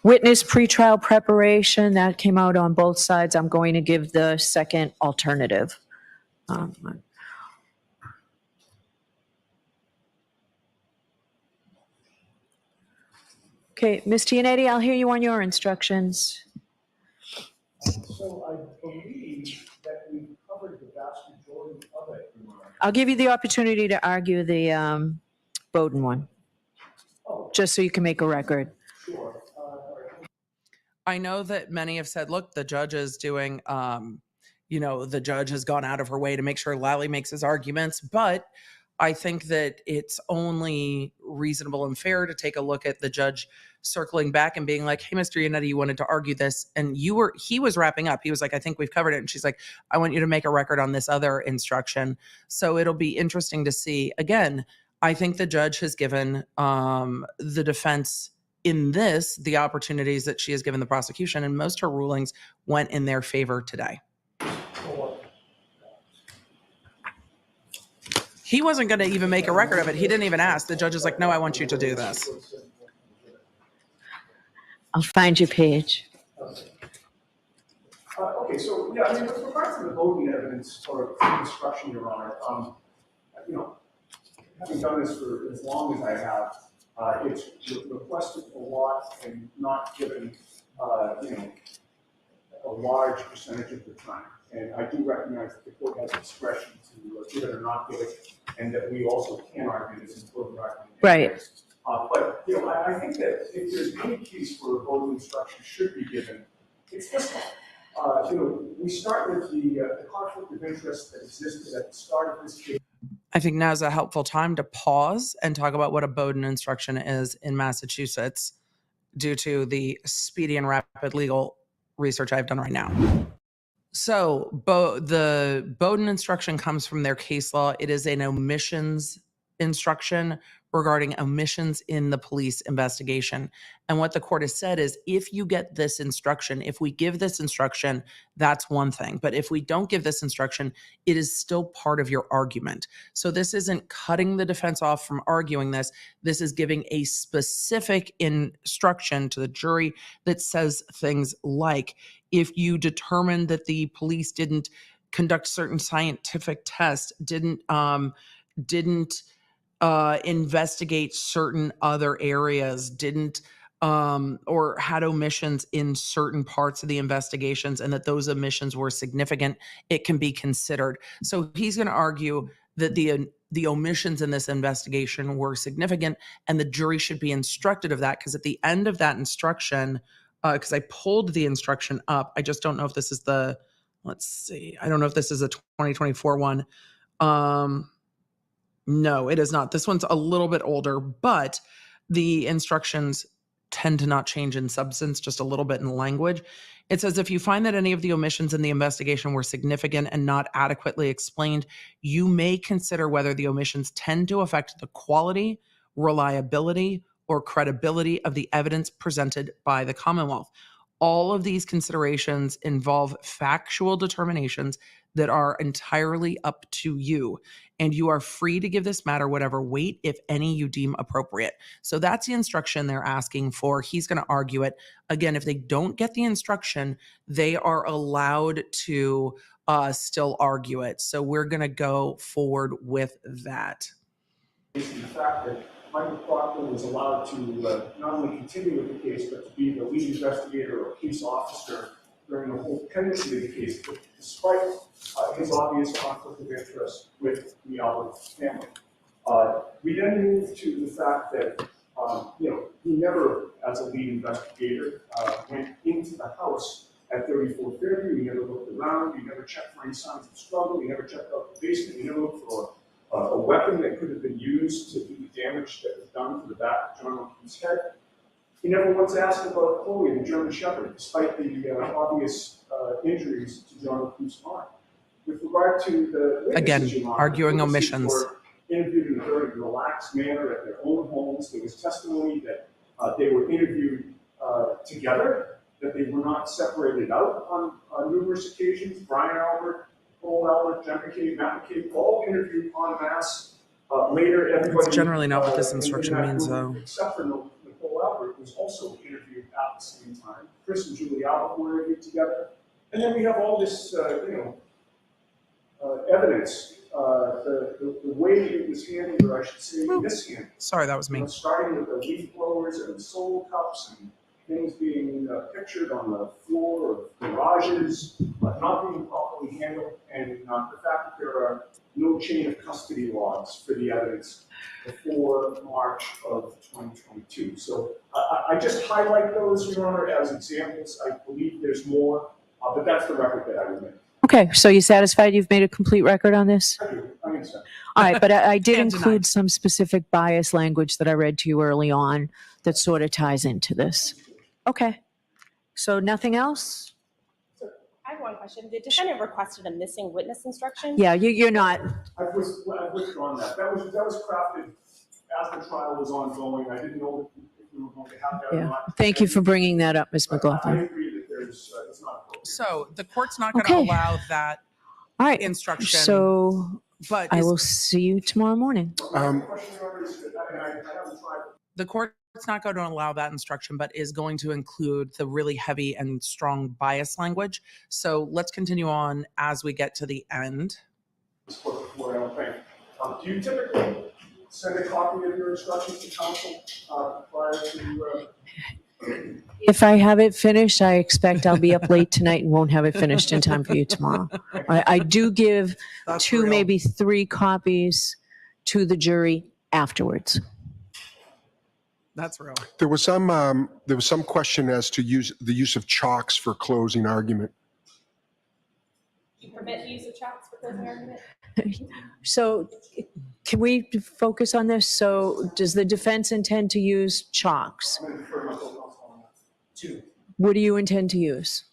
Witness pretrial preparation, that came out on both sides. I'm going to give the second alternative. Okay, Ms. Giannetti, I'll hear you on your instructions. So I believe that we covered the vast majority of it. I'll give you the opportunity to argue the Bowden one, just so you can make a record. Sure. I know that many have said, look, the judge is doing, the judge has gone out of her way to make sure Lally makes his arguments, but I think that it's only reasonable and fair to take a look at the judge circling back and being like, hey, Mr. Yannetti, you wanted to argue this. And he was wrapping up. He was like, I think we've covered it. And she's like, I want you to make a record on this other instruction. So it'll be interesting to see. Again, I think the judge has given the defense in this the opportunities that she has given the prosecution, and most of her rulings went in their favor today. He wasn't going to even make a record of it. He didn't even ask. The judge is like, no, I want you to do this. I'll find your page. Okay, so yeah, I mean, with regard to the Bowden evidence or instruction, Your Honor, having done this for as long as I have, it's requested a lot and not given, a large percentage of the time. And I do recognize that the court has discretion to give it or not give it, and that we also can argue this in closing argument. Right. But I think that if there's any case where a Bowden instruction should be given, it's this one. We start with the conflict of interest that existed at the start of this case. I think now's a helpful time to pause and talk about what a Bowden instruction is in Massachusetts. due to the speedy and rapid legal research I've done right now. So the Bowden instruction comes from their case law. It is an omissions instruction regarding omissions in the police investigation. And what the court has said is, if you get this instruction, if we give this instruction, that's one thing. But if we don't give this instruction, it is still part of your argument. So this isn't cutting the defense off from arguing this. This is giving a specific instruction to the jury that says things like, if you determine that the police didn't conduct certain scientific tests, didn't investigate certain other areas, didn't or had omissions in certain parts of the investigations, and that those omissions were significant, it can be considered. So he's going to argue that the omissions in this investigation were significant, and the jury should be instructed of that, because at the end of that instruction, because I pulled the instruction up, I just don't know if this is the, let's see, I don't know if this is a 2024 one. No, it is not. This one's a little bit older, but the instructions tend to not change in substance, just a little bit in language. It says, if you find that any of the omissions in the investigation were significant and not adequately explained, you may consider whether the omissions tend to affect the quality, reliability, or credibility of the evidence presented by the Commonwealth. All of these considerations involve factual determinations that are entirely up to you, and you are free to give this matter whatever weight, if any, you deem appropriate. So that's the instruction they're asking for. He's going to argue it. Again, if they don't get the instruction, they are allowed to still argue it. So we're going to go forward with that. The fact that Michael Proctor was allowed to not only continue with the case, but to be the lead investigator or police officer during the whole pendency of the case, despite his obvious conflict of interest with the Albert family. We then move to the fact that he never, as a lead investigator, went into the house at 34 Fairview. He never looked around. He never checked for any signs of struggle. He never checked out the basement. He never looked for a weapon that could have been used to do the damage that was done to the back of John O'Keefe's head. He never once asked about Chloe, the German Shepherd, despite the obvious injuries to John O'Keefe's arm. With regard to the witnesses, Again, arguing omissions. Were interviewed in a very relaxed manner at their own homes. There was testimony that they were interviewed together, that they were not separated out on numerous occasions. Brian Albert, Paul Albert, Jen McCabe, Matt McCabe, all interviewed en masse. Later, everybody. That's generally not what this instruction means, though. Except for Nicole Albert, was also interviewed at the same time. Chris and Julie Albert were interviewed together. And then we have all this, evidence. The way it was handled, or I should say, mishandled. Sorry, that was me. Starting with the leaf blowers and the solo cups and things being pictured on the floor of garages, but not being properly handled, and the fact that there are no chain of custody logs for the evidence before March of 2022. So I just highlight those, Your Honor, as examples. I believe there's more, but that's the record that I would make. Okay, so you satisfied you've made a complete record on this? I do. I understand. All right, but I did Can't include deny. some specific bias language that I read to you early on that sort of ties into this. Okay, so nothing else? I have one question. The defendant requested a missing witness instruction. Yeah, you're not. I've withdrawn that. That was crafted as the trial was ongoing. I didn't know if we were going to have that or Yeah. not. Thank you for bringing that up, Ms. I McLaughlin. agree that there's, it's not appropriate. So the court's not going to Okay. allow that All right, instruction. so but I is- will see you tomorrow morning. My question, Your Honor, is that I haven't tried. the court's not going to allow that instruction, but is going to include the really heavy and strong bias language. So let's continue on as we get to the end. This court before, I don't think. Do you typically send a copy of your instructions to counsel prior to? If I have it finished, I expect I'll be up late tonight and won't have it finished in time for you tomorrow. I do give That's 2, real. maybe 3 copies to the jury afterwards. That's real. There was some question as to the use of chalks for closing argument. Do you permit the use of chalks for closing argument? So can we focus on this? So does the defense intend to use chalks? I'm going to defer my co-counsel Two, What do you intend to use?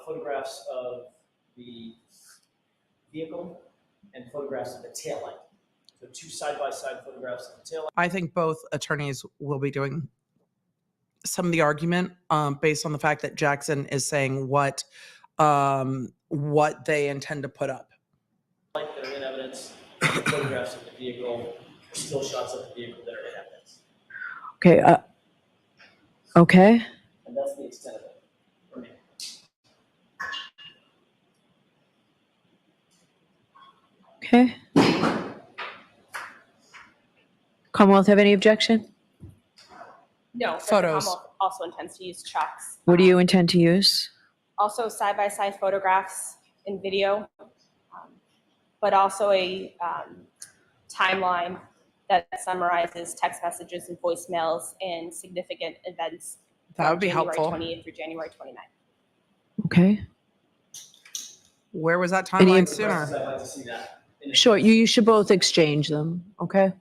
photographs of the vehicle and photographs of the taillight. So two side-by-side photographs of the taillight. I think both attorneys will be doing some of the argument based on the fact that Jackson is saying what they intend to put up. That are in evidence, and photographs of the vehicle, still shots of the vehicle that are in evidence. Okay. Okay. And that's the extent of it for me. Okay. Commonwealth have any objection? No, but the Photos. Commonwealth also intends to use chalks. What do you intend to use? Also side-by-side photographs and video, but also a timeline that summarizes text messages and voicemails and significant events. That would be from helpful. January 20th through January 29th. Okay. Where was that Any- timeline sooner? I'd like to see that. Sure. You should both exchange them. Okay.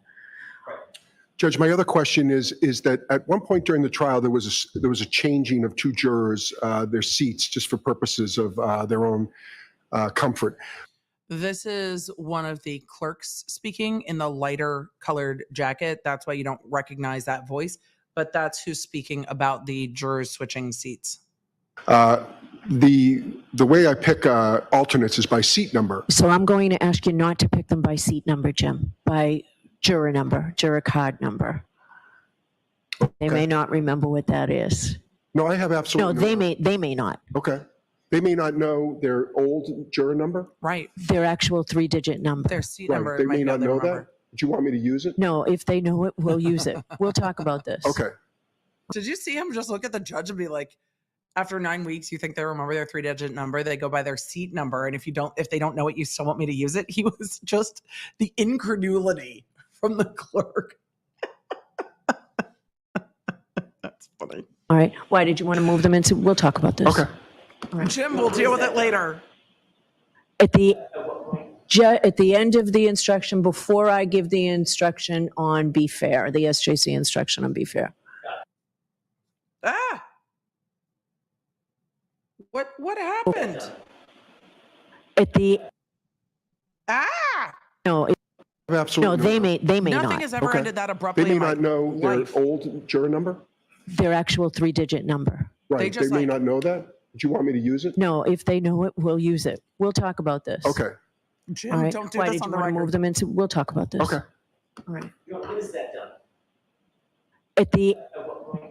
Judge, my other question is that at one point during the trial, there was a changing of two jurors, their seats, just for purposes of their own comfort. This is one of the clerks speaking in the lighter colored jacket. That's why you don't recognize that voice, but that's who's speaking about the jurors switching seats. The way I pick alternates is by seat number. So I'm going to ask you not to pick them by seat number, Jim, by juror number, juror card number. They Okay. may not remember what that is. No, I have No, absolutely. they may not. Okay. They may not know their old juror number. Right. Their actual 3-digit number. Their seat Right. number. They might may not they know remember. that. Do you want me to use it? No, if they know it, we'll use it. We'll talk about this. Okay. Did you see him just look at the judge and be like, after 9 weeks, you think they remember their 3-digit number? They go by their seat number. And if they don't know it, you still want me to use it? He was just the incredulity from the clerk. That's funny. All right. Why did you want to move them into? We'll talk about this. Okay. Jim, we'll deal with it later. At the end of the instruction, before I give the instruction on be fair, the SJC instruction on be fair. Ah! What happened? At the Ah! no, Absolutely. no, they may Nothing not. has ever Okay. ended that abruptly. They may in my not know their life. old juror number. Their actual 3-digit number. Right. They just may like- not know that. Do you want me to use it? No, if they know it, we'll use it. We'll talk about this. Okay. Jim, All right. don't do Why this did on you the want to record. move them into? We'll talk about this. Okay. All right. When is that done? At the At what point?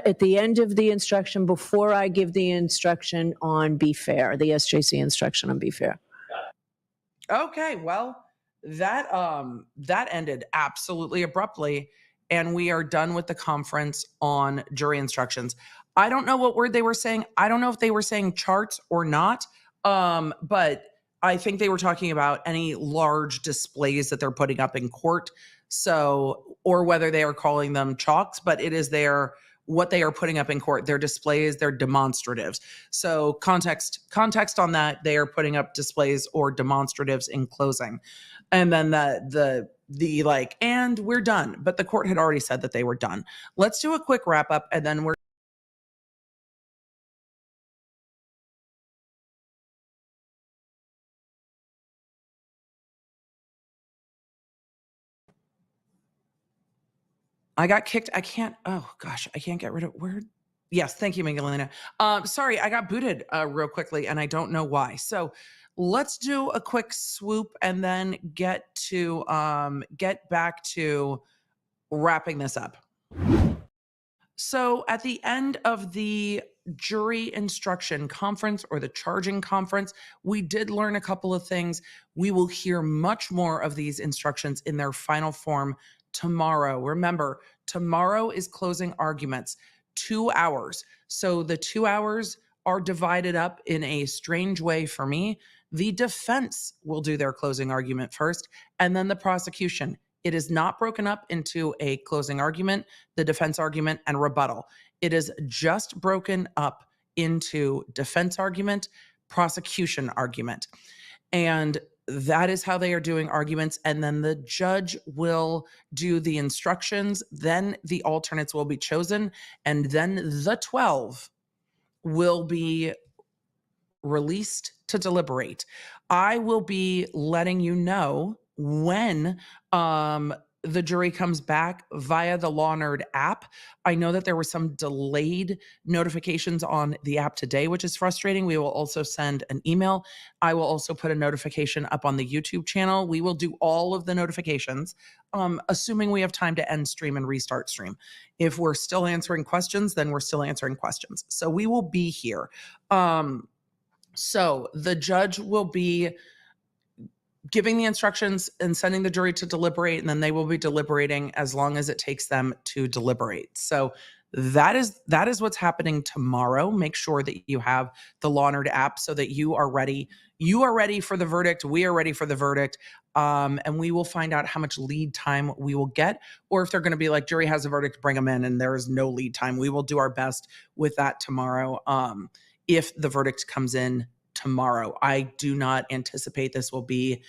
at the end of the instruction, before I give the instruction on be fair, the SJC instruction on be fair. Okay, well, that ended absolutely abruptly, and we are done with the conference on jury instructions. I don't know what word they were saying. I don't know if they were saying charts or not, but I think they were talking about any large displays that they're putting up in court. So, or whether they are calling them chalks, but it is what they are putting up in court. Their displays, their demonstratives. So context on that, they are putting up displays or demonstratives in closing. And then the like, and we're done. But the court had already said that they were done. Let's do a quick wrap up and then we're I got kicked. I can't get rid of where. Yes, thank you, Magdalena. Sorry, I got booted real quickly and I don't know why. So let's do a quick swoop and then get back to wrapping this up. So at the end of the jury instruction conference or the charging conference, we did learn a couple of things. We will hear much more of these instructions in their final form tomorrow. Remember, tomorrow is closing arguments, 2 hours. So the 2 hours are divided up in a strange way for me. The defense will do their closing argument first, and then the prosecution. It is not broken up into a closing argument, the defense argument, and rebuttal. It is just broken up into defense argument, prosecution argument. And that is how they are doing arguments. And then the judge will do the instructions. Then the alternates will be chosen. And then the 12 will be released to deliberate. I will be letting you know when the jury comes back via the Law Nerd app. I know that there were some delayed notifications on the app today, which is frustrating. We will also send an email. I will also put a notification up on the YouTube channel. We will do all of the notifications, assuming we have time to end stream and restart stream. If we're still answering questions, then we're still answering questions. So we will be here. So the judge will be giving the instructions and sending the jury to deliberate, and then they will be deliberating as long as it takes them to deliberate. So that is what's happening tomorrow. Make sure that you have the Law Nerd app so that you are ready. You are ready for the verdict. We are ready for the verdict. And we will find out how much lead time we will get, or if they're going to be like, jury has a verdict, bring them in, and there is no lead time. We will do our best with that tomorrow. If the verdict comes in tomorrow. I do not anticipate this will be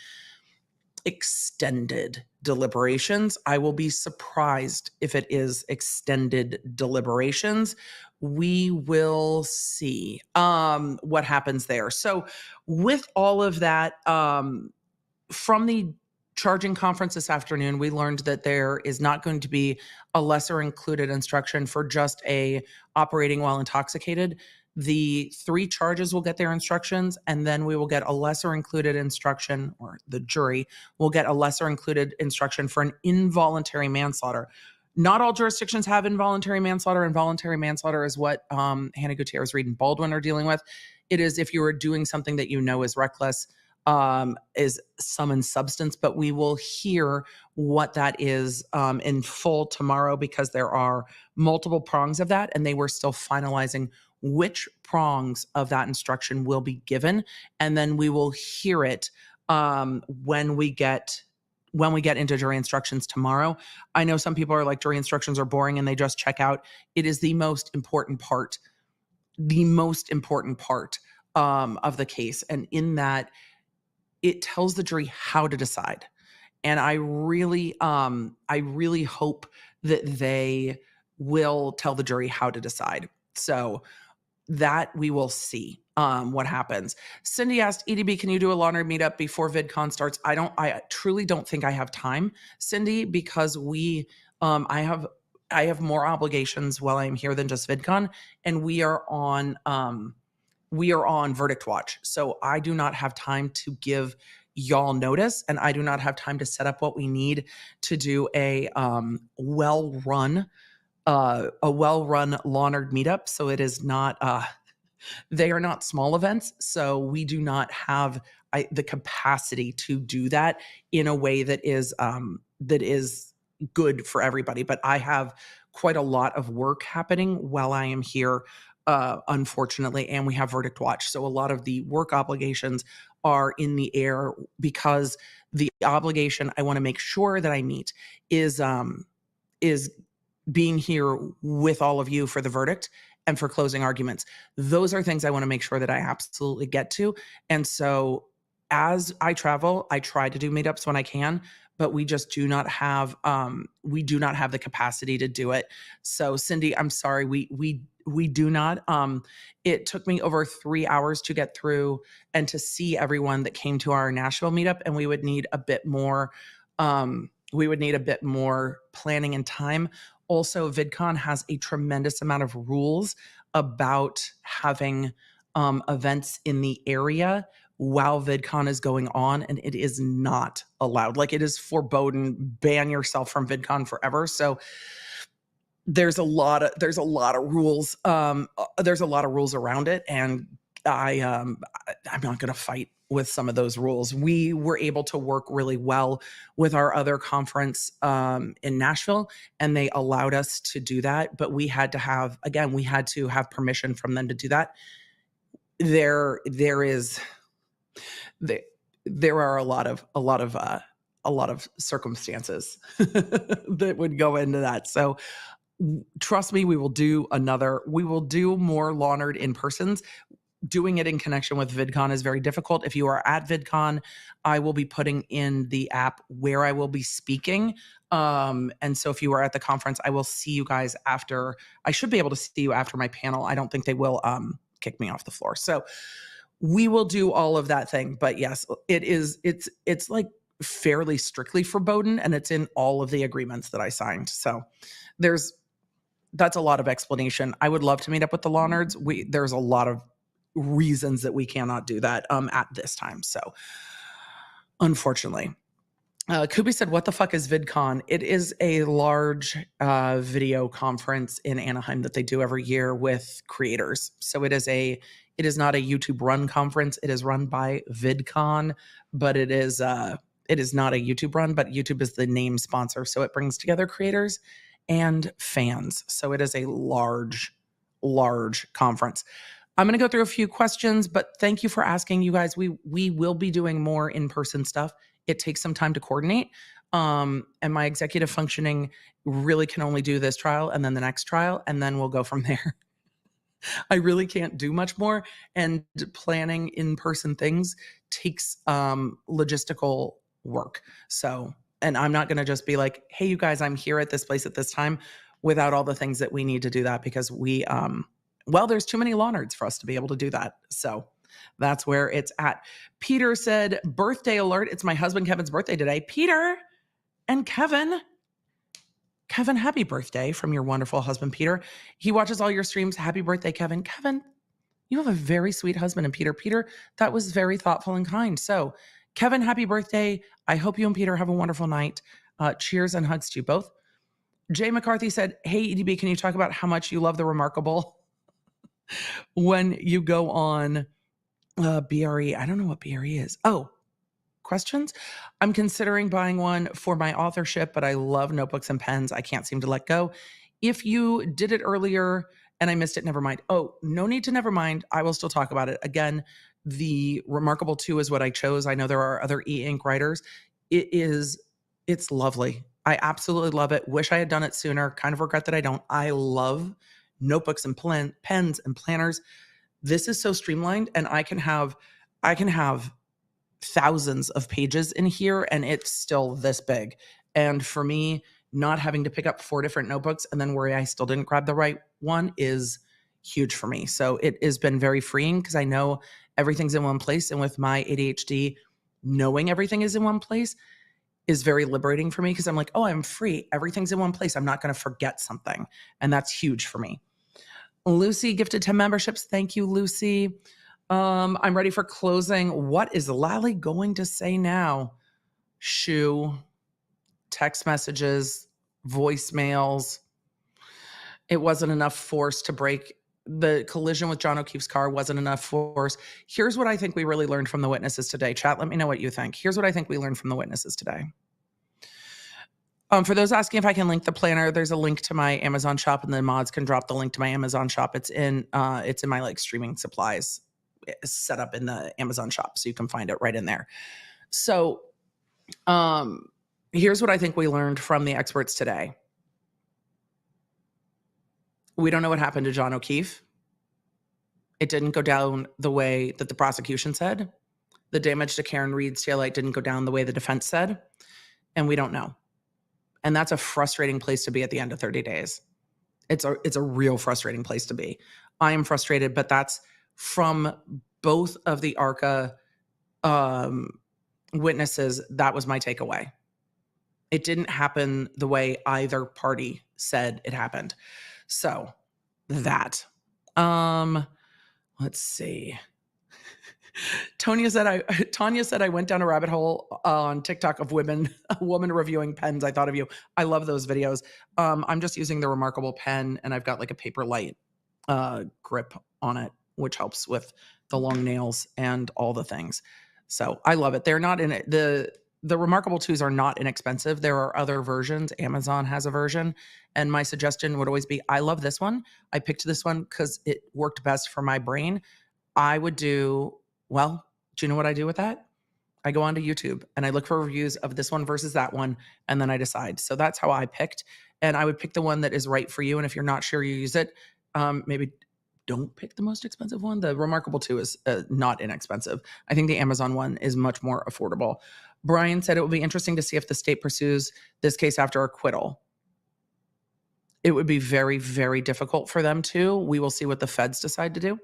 extended deliberations. I will be surprised if it is extended deliberations. We will see what happens there. So with all of that, from the charging conference this afternoon, we learned that there is not going to be a lesser included instruction for just a operating while intoxicated. The 3 charges will get their instructions, and then we will get a lesser included instruction, or the jury will get a lesser included instruction for an involuntary manslaughter. Not all jurisdictions have involuntary manslaughter. Involuntary manslaughter is what Hannah Gutierrez, Reed, and Baldwin are dealing with. It is if you are doing something that you know is reckless, is sum and substance, but we will hear what that is in full tomorrow, because there are multiple prongs of that, and they were still finalizing which prongs of that instruction will be given, and then we will hear it when we get into jury instructions tomorrow. I know some people are like, jury instructions are boring and they just check out. It is the most important part of the case, and in that, it tells the jury how to decide. And I really hope that they will tell the jury how to decide. So that we will see what happens. Cindy asked, EDB, can you do a Law Nerd meetup before VidCon starts? I truly don't think I have time, Cindy, because I have more obligations while I'm here than just VidCon, and we are on verdict watch. So I do not have time to give y'all notice, and I do not have time to set up what we need to do a well-run Law Nerd meetup. So it is not, they are not small events. So we do not have the capacity to do that in a way that is good for everybody. But I have quite a lot of work happening while I am here, unfortunately, and we have verdict watch. So a lot of the work obligations are in the air, because the obligation I want to make sure that I meet is being here with all of you for the verdict and for closing arguments. Those are things I want to make sure that I absolutely get to. And so as I travel, I try to do meetups when I can, but we just do not have the capacity to do it. So Cindy, I'm sorry, we do not. It took me over 3 hours to get through and to see everyone that came to our Nashville meetup, and we would need a bit more planning and time. Also, VidCon has a tremendous amount of rules about having events in the area while VidCon is going on, and it is not allowed. Like, it is forbidden. Ban yourself from VidCon forever. So there's a lot of rules. There's a lot of rules around it, and I'm not going to fight with some of those rules. We were able to work really well with our other conference in Nashville, and they allowed us to do that. But we had to have permission from them to do that. There are a lot of circumstances that would go into that. So trust me, we will do more Law Nerd in-persons. Doing it in connection with VidCon is very difficult. If you are at VidCon, I will be putting in the app where I will be speaking. And so if you are at the conference, I will see you guys after. I should be able to see you after my panel. I don't think they will kick me off the floor. So we will do all of that thing. But yes, it's like fairly strictly forbidden, and it's in all of the agreements that I signed. So that's a lot of explanation. I would love to meet up with the law nerds. There's a lot of reasons that we cannot do that at this time. So unfortunately. Kubi said, what the fuck is VidCon? It is a large video conference in Anaheim that they do every year with creators. So it is not a YouTube run conference. It is run by VidCon, but it is not a YouTube run, but YouTube is the name sponsor. So it brings together creators and fans. So it is a large conference. I'm going to go through a few questions, but thank you for asking, you guys. We will be doing more in-person stuff. It takes some time to coordinate. And my executive functioning really can only do this trial and then the next trial, and then we'll go from there. I really can't do much more. And planning in-person things takes logistical work. So, and I'm not going to just be like, hey, you guys, I'm here at this place at this time without all the things that we need to do that, because there's too many law nerds for us to be able to do that. So that's where it's at. Peter said, birthday alert. It's my husband Kevin's birthday today. Peter and Kevin, happy birthday from your wonderful husband, Peter. He watches all your streams. Happy birthday, Kevin. Kevin, you have a very sweet husband. And Peter, that was very thoughtful and kind. So Kevin, happy birthday. I hope you and Peter have a wonderful night. Cheers and hugs to you both. Jay McCarthy said, hey, EDB, can you talk about how much you love the Remarkable when you go on BRE? I don't know what BRE is. Oh, questions? I'm considering buying one for my authorship, but I love notebooks and pens. I can't seem to let go. If you did it earlier and I missed it, never mind. Oh, no need to never mind. I will still talk about it. Again, the Remarkable 2 is what I chose. I know there are other e-ink writers. It's lovely. I absolutely love it. Wish I had done it sooner. Kind of regret that I don't. I love notebooks and pens and planners. This is so streamlined, and I can have thousands of pages in here, and it's still this big. And for me, not having to pick up 4 different notebooks and then worry I still didn't grab the right one is huge for me. So it has been very freeing because I know everything's in one place. And with my ADHD, knowing everything is in one place is very liberating for me, because I'm like, oh, I'm free. Everything's in one place. I'm not going to forget something. And that's huge for me. Lucy gifted 10 memberships. Thank you, Lucy. I'm ready for closing. What is Lally going to say now? Shoo, text messages, voicemails. It wasn't enough force to break. The collision with John O'Keefe's car wasn't enough force. Here's what I think we really learned from the witnesses today. Chat, let me know what you think. Here's what I think we learned from the witnesses today. For those asking if I can link the planner, there's a link to my Amazon shop, and the mods can drop the link to my Amazon shop. It's in my like streaming supplies set up in the Amazon shop, so you can find it right in there. So here's what I think we learned from the experts today. We don't know what happened to John O'Keefe. It didn't go down the way that the prosecution said. The damage to Karen Reed's taillight didn't go down the way the defense said. And we don't know. And that's a frustrating place to be at the end of 30 days. It's a real frustrating place to be. I am frustrated, but that's from both of the ARCA witnesses. That was my takeaway. It didn't happen the way either party said it happened. So that, let's see. Tanya said I went down a rabbit hole on TikTok of a woman reviewing pens. I thought of you. I love those videos. I'm just using the Remarkable pen, and I've got like a Paperlight grip on it, which helps with the long nails and all the things. So I love it. They're not in it. The Remarkable 2s are not inexpensive. There are other versions. Amazon has a version. And my suggestion would always be, I love this one. I picked this one because it worked best for my brain. I would do you know what I do with that? I go onto YouTube and I look for reviews of this one versus that one, and then I decide. So that's how I picked. And I would pick the one that is right for you. And if you're not sure you use it, maybe don't pick the most expensive one. The Remarkable 2 is not inexpensive. I think the Amazon one is much more affordable. Brian said it will be interesting to see if the state pursues this case after acquittal. It would be very, very difficult for them to. We will see what the feds decide to do.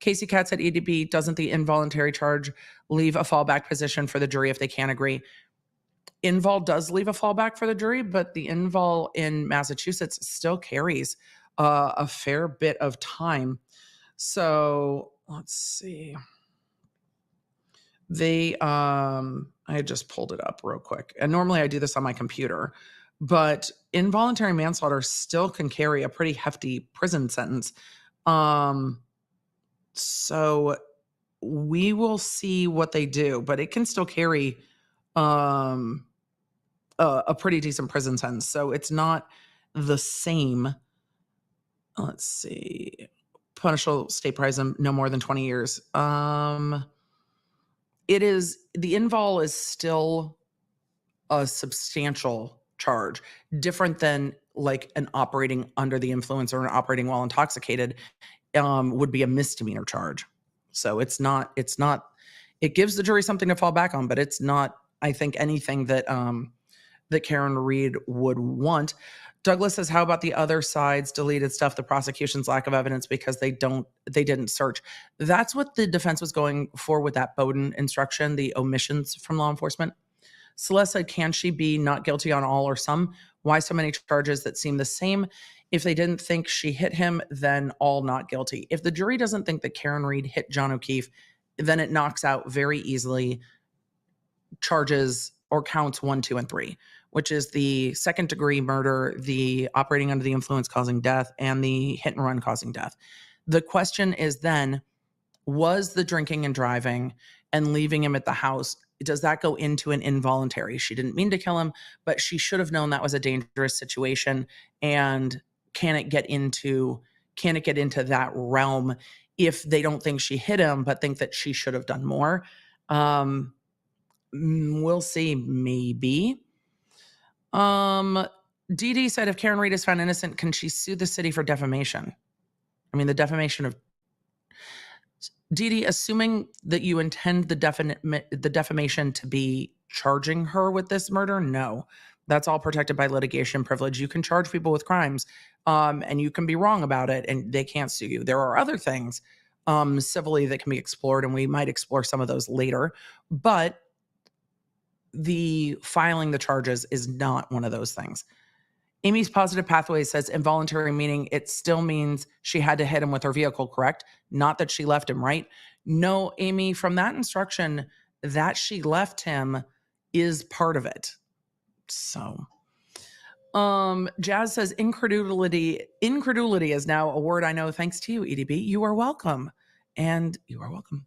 Casey Katz at EDB, doesn't the involuntary charge leave a fallback position for the jury if they can't agree? Invol does leave a fallback for the jury, but the invol in Massachusetts still carries a fair bit of time. So let's see. They, I just pulled it up real quick. And normally I do this on my computer, but involuntary manslaughter still can carry a pretty hefty prison sentence. So we will see what they do, but it can still carry a pretty decent prison sentence. So it's not the same. Let's see. Punishable state prison no more than 20 years. It is, the invol is still a substantial charge, different than like an operating under the influence or an operating while intoxicated would be a misdemeanor charge. So it gives the jury something to fall back on, but it's not, I think, anything that that Karen Reed would want. Douglas says, how about the other side's deleted stuff, the prosecution's lack of evidence because they didn't search? That's what the defense was going for with that Bowden instruction, the omissions from law enforcement. Celeste said, can she be not guilty on all or some? Why so many charges that seem the same? If they didn't think she hit him, then all not guilty. If the jury doesn't think that Karen Reed hit John O'Keefe, then it knocks out very easily charges or counts 1, 2, and 3, which is the second degree murder, the operating under the influence causing death, and the hit and run causing death. The question is then, was the drinking and driving and leaving him at the house, does that go into an involuntary? She didn't mean to kill him, but she should have known that was a dangerous situation. And can it get into that realm if they don't think she hit him, but think that she should have done more? We'll see, maybe. Dee Dee said, if Karen Reed is found innocent, can she sue the city for defamation? I mean, the defamation of Dee Dee, assuming that you intend the defamation to be charging her with this murder, no. That's all protected by litigation privilege. You can charge people with crimes, and you can be wrong about it, and they can't sue you. There are other things civilly that can be explored, and we might explore some of those later. But the filing the charges is not one of those things. Amy's Positive Pathway says involuntary, meaning it still means she had to hit him with her vehicle, correct? Not that she left him, right? No, Amy, from that instruction, that she left him is part of it. So, Jazz says incredulity is now a word I know thanks to you, EDB. You are welcome. And you are welcome.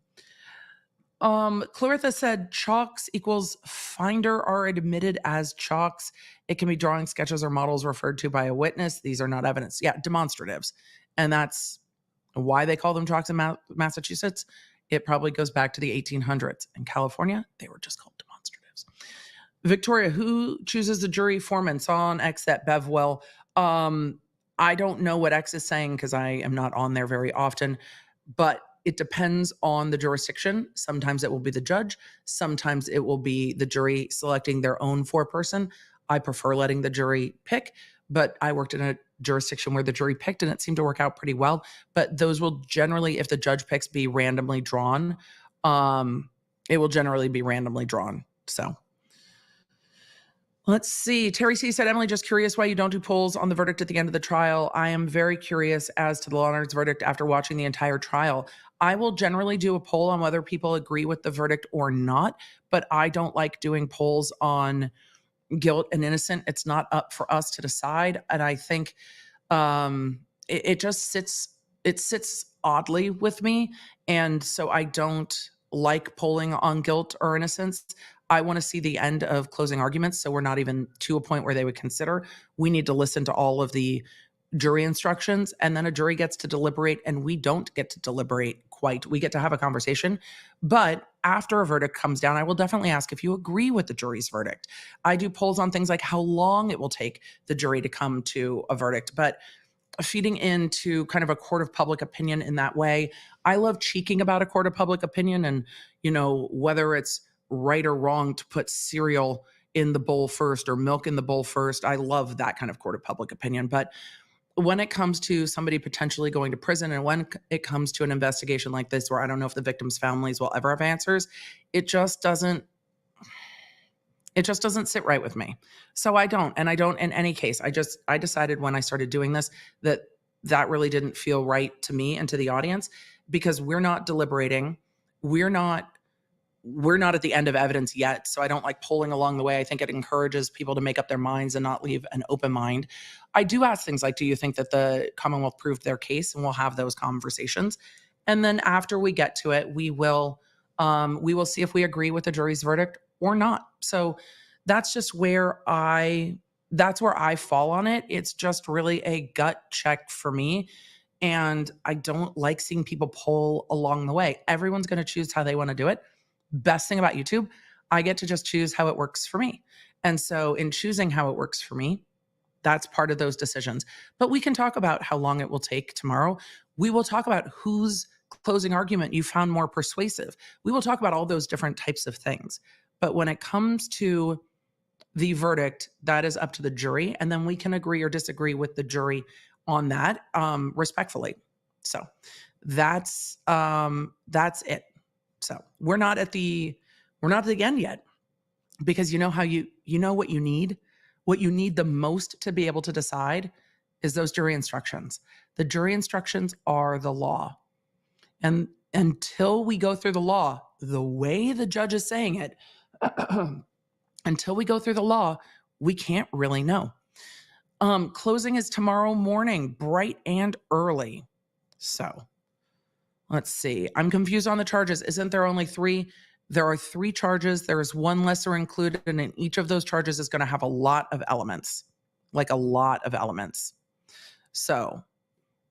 Clarissa said chalks equals finder are admitted as chalks. It can be drawing sketches or models referred to by a witness. These are not evidence. Yeah, demonstratives. And that's why they call them chalks in Massachusetts. It probably goes back to the 1800s. In California, they were just called demonstratives. Victoria, who chooses the jury foreman? Saw on X that Bev will. I don't know what X is saying because I am not on there very often, but it depends on the jurisdiction. Sometimes it will be the judge. Sometimes it will be the jury selecting their own foreperson. I prefer letting the jury pick, but I worked in a jurisdiction where the jury picked and it seemed to work out pretty well. But those will generally, if the judge picks, be randomly drawn. It will generally be randomly drawn. So let's see. Terry C said, Emily, just curious why you don't do polls on the verdict at the end of the trial. I am very curious as to the law and order's verdict after watching the entire trial. I will generally do a poll on whether people agree with the verdict or not, but I don't like doing polls on guilt and innocent. It's not up for us to decide. And I think it just sits oddly with me. And so I don't like polling on guilt or innocence. I want to see the end of closing arguments. So we're not even to a point where they would consider. We need to listen to all of the jury instructions, and then a jury gets to deliberate, and we don't get to deliberate quite. We get to have a conversation. But after a verdict comes down, I will definitely ask if you agree with the jury's verdict. I do polls on things like how long it will take the jury to come to a verdict, but feeding into kind of a court of public opinion in that way. I love cheeking about a court of public opinion and, whether it's right or wrong to put cereal in the bowl first or milk in the bowl first. I love that kind of court of public opinion, but when it comes to somebody potentially going to prison, and when it comes to an investigation like this, where I don't know if the victims' families will ever have answers, it just doesn't sit right with me. So I don't in any case. I decided when I started doing this that really didn't feel right to me and to the audience, because we're not deliberating. We're not at the end of evidence yet. So I don't like polling along the way. I think it encourages people to make up their minds and not leave an open mind. I do ask things like, do you think that the Commonwealth proved their case? And we'll have those conversations. And then after we get to it, we will see if we agree with the jury's verdict or not. So that's just where I fall on it. It's just really a gut check for me. And I don't like seeing people poll along the way. Everyone's going to choose how they want to do it. Best thing about YouTube, I get to just choose how it works for me. And so in choosing how it works for me, that's part of those decisions. But we can talk about how long it will take tomorrow. We will talk about whose closing argument you found more persuasive. We will talk about all those different types of things. But when it comes to the verdict, that is up to the jury. And then we can agree or disagree with the jury on that respectfully. So that's it. So we're not at the end yet, because you know how you know what you need the most to be able to decide is those jury instructions. The jury instructions are the law. And until we go through the law, the way the judge is saying it, until we go through the law, we can't really know. Closing is tomorrow morning, bright and early. So let's see. I'm confused on the charges. Isn't there only 3? There are 3 charges. There is 1 lesser included, and in each of those charges is going to have a lot of elements, like a lot of elements. So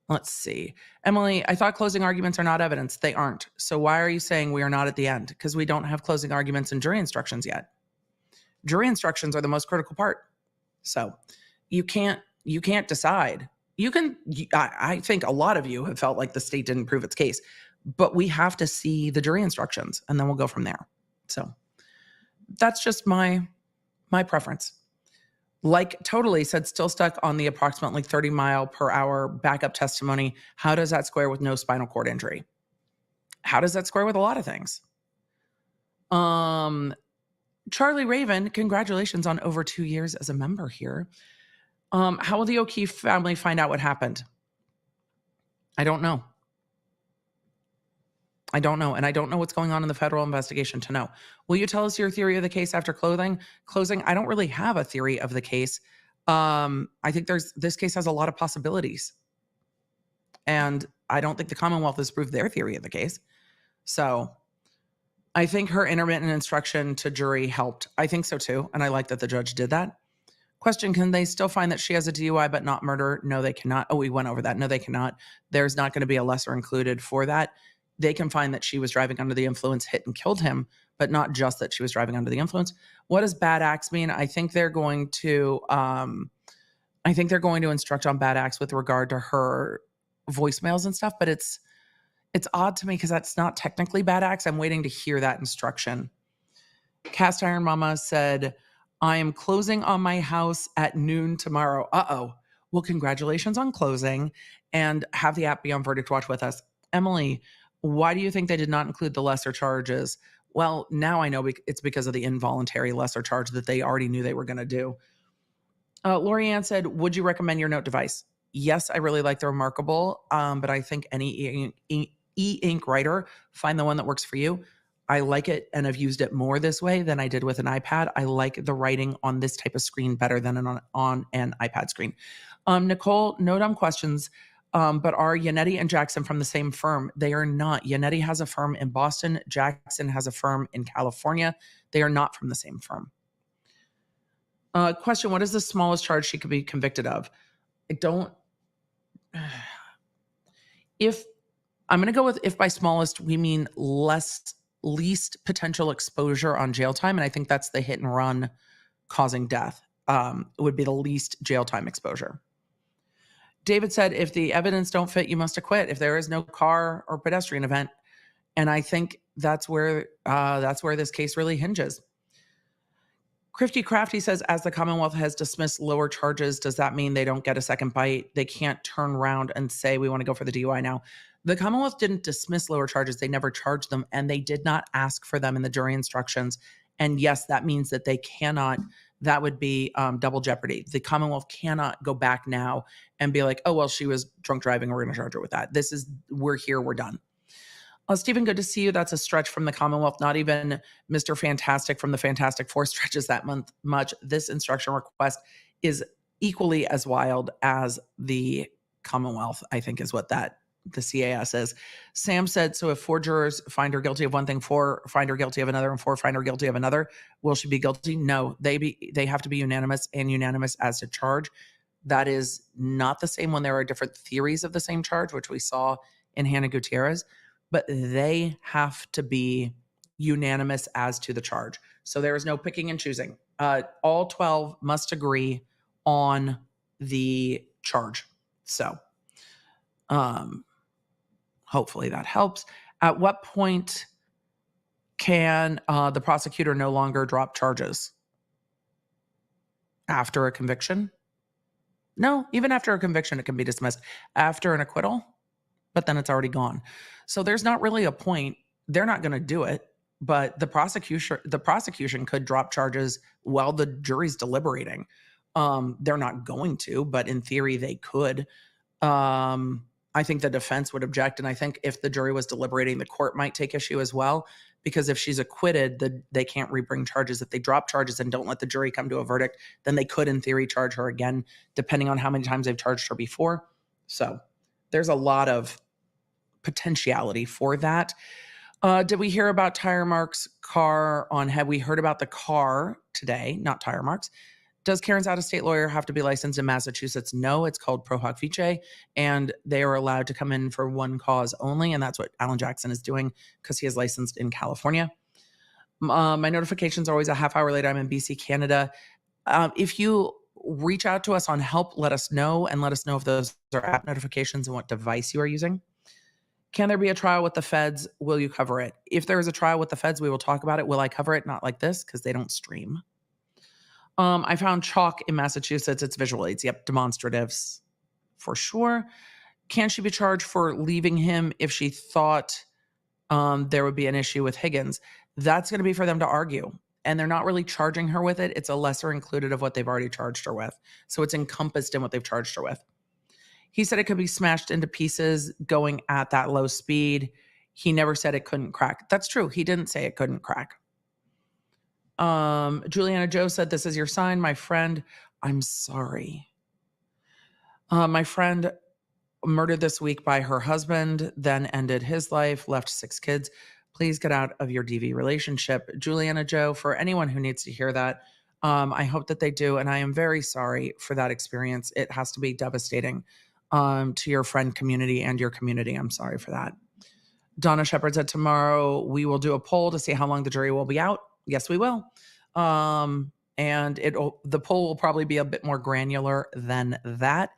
let's see. Emily, I thought closing arguments are not evidence. They aren't. So why are you saying we are not at the end? Because we don't have closing arguments and jury instructions yet. Jury instructions are the most critical part. So you can't decide. I think a lot of you have felt like the state didn't prove its case, but we have to see the jury instructions and then we'll go from there. So that's just my preference. Like totally said, still stuck on the approximately 30 mile per hour backup testimony. How does that square with no spinal cord injury? How does that square with a lot of things? Charlie Raven, congratulations on over 2 years as a member here. How will the O'Keefe family find out what happened? I don't know. And I don't know what's going on in the federal investigation to know. Will you tell us your theory of the case after closing? I don't really have a theory of the case. I think this case has a lot of possibilities. And I don't think the Commonwealth has proved their theory of the case. So I think her intermittent instruction to jury helped. I think so too. And I like that the judge did that. Question, can they still find that she has a DUI but not murder? No, they cannot. Oh, we went over that. No, they cannot. There's not going to be a lesser included for that. They can find that she was driving under the influence, hit and killed him, but not just that she was driving under the influence. What does bad acts mean? I think they're going to instruct on bad acts with regard to her voicemails and stuff, but it's odd to me because that's not technically bad acts. I'm waiting to hear that instruction. Cast Iron Mama said, I am closing on my house at noon tomorrow. Uh-oh. Well, congratulations on closing, and have the app be on Verdict Watch with us. Emily, why do you think they did not include the lesser charges? Well, now I know it's because of the involuntary lesser charge that they already knew they were going to do. Lori Ann said, would you recommend your note device? Yes, I really like the Remarkable, but I think any e-ink writer, find the one that works for you. I like it and I've used it more this way than I did with an iPad. I like the writing on this type of screen better than on an iPad screen. Nicole, no dumb questions, but are Yannetti and Jackson from the same firm? They are not. Yannetti has a firm in Boston. Jackson has a firm in California. They are not from the same firm. Question, what is the smallest charge she could be convicted of? If I'm going to go with if by smallest, we mean least potential exposure on jail time. And I think that's the hit and run causing death. It would be the least jail time exposure. David said, if the evidence don't fit, you must acquit if there is no car or pedestrian event. And I think that's where this case really hinges. Crafty says, as the Commonwealth has dismissed lower charges, does that mean they don't get a second bite? They can't turn around and say, we want to go for the DUI now. The Commonwealth didn't dismiss lower charges. They never charged them, and they did not ask for them in the jury instructions. And yes, that means that they cannot, that would be double jeopardy. The Commonwealth cannot go back now and be like, oh, well, she was drunk driving. We're going to charge her with that. We're here. We're done. Stephen, good to see you. That's a stretch from the Commonwealth. Not even Mr. Fantastic from the Fantastic Four stretches that much. This instruction request is equally as wild as the Commonwealth, I think is what the CAS is. Sam said, so if 4 jurors find her guilty of one thing, 4 find her guilty of another, and 4 find her guilty of another, will she be guilty? No, they have to be unanimous as to charge. That is not the same when there are different theories of the same charge, which we saw in Hannah Gutierrez. But they have to be unanimous as to the charge. So there is no picking and choosing. All 12 must agree on the charge. So hopefully that helps. At what point can the prosecutor no longer drop charges? After a conviction? No, even after a conviction, it can be dismissed. After an acquittal? But then it's already gone. So there's not really a point. They're not going to do it, but the prosecution could drop charges while the jury's deliberating. They're not going to, but in theory they could. I think the defense would object, and I think if the jury was deliberating, the court might take issue as well, because if she's acquitted, they can't rebring charges. If they drop charges and don't let the jury come to a verdict, then they could in theory charge her again, depending on how many times they've charged her before. So there's a lot of potentiality for that. Did we hear about Tire Mark's car have we heard about the car today? Not Tire Mark's. Does Karen's out-of-state lawyer have to be licensed in Massachusetts? No, it's called Pro Hoc Vice, and they are allowed to come in for one cause only, and that's what Alan Jackson is doing because he is licensed in California. My notifications are always a half hour late. I'm in BC, Canada. If you reach out to us on help, let us know, and let us know if those are app notifications and what device you are using. Can there be a trial with the feds? Will you cover it? If there is a trial with the feds, we will talk about it. Will I cover it? Not like this, because they don't stream. I found chalk in Massachusetts. It's visual aids. Yep, demonstratives for sure. Can she be charged for leaving him if she thought there would be an issue with Higgins? That's going to be for them to argue. And they're not really charging her with it. It's a lesser included of what they've already charged her with. So it's encompassed in what they've charged her with. He said it could be smashed into pieces going at that low speed. He never said it couldn't crack. That's true. He didn't say it couldn't crack. Juliana Joe said, this is your sign, my friend. I'm sorry. My friend murdered this week by her husband, then ended his life, left 6 kids. Please get out of your DV relationship. Juliana Joe, for anyone who needs to hear that, I hope that they do. And I am very sorry for that experience. It has to be devastating to your friend community and your community. I'm sorry for that. Donna Shepard said, tomorrow we will do a poll to see how long the jury will be out. Yes, we will. And the poll will probably be a bit more granular than that.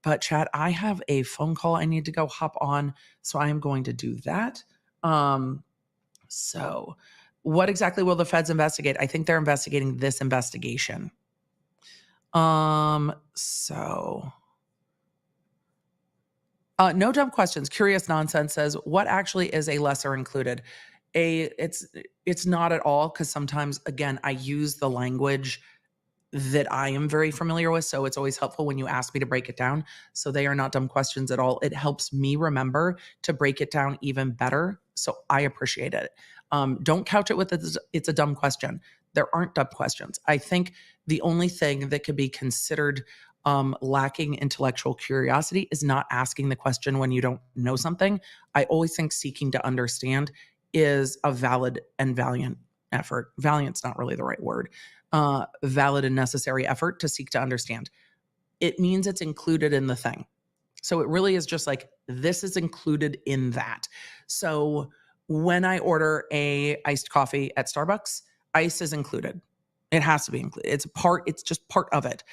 But Chad, I have a phone call I need to go hop on, so I am going to do that. So what exactly will the feds investigate? I think they're investigating this investigation. No dumb questions. Curious Nonsense says, what actually is a lesser included? It's not at all, because sometimes, again, I use the language that I am very familiar with. So it's always helpful when you ask me to break it down. So they are not dumb questions at all. It helps me remember to break it down even better. So I appreciate it. Don't couch it with it's a dumb question. There aren't dumb questions. I think the only thing that could be considered lacking intellectual curiosity is not asking the question when you don't know something. I always think seeking to understand is a valid and valiant effort. Valiant's not really the right word. Valid and necessary effort to seek to understand. It means it's included in the thing. So it really is just like, this is included in that. So when I order a iced coffee at Starbucks, ice is included. It has to be included. It's just part of it.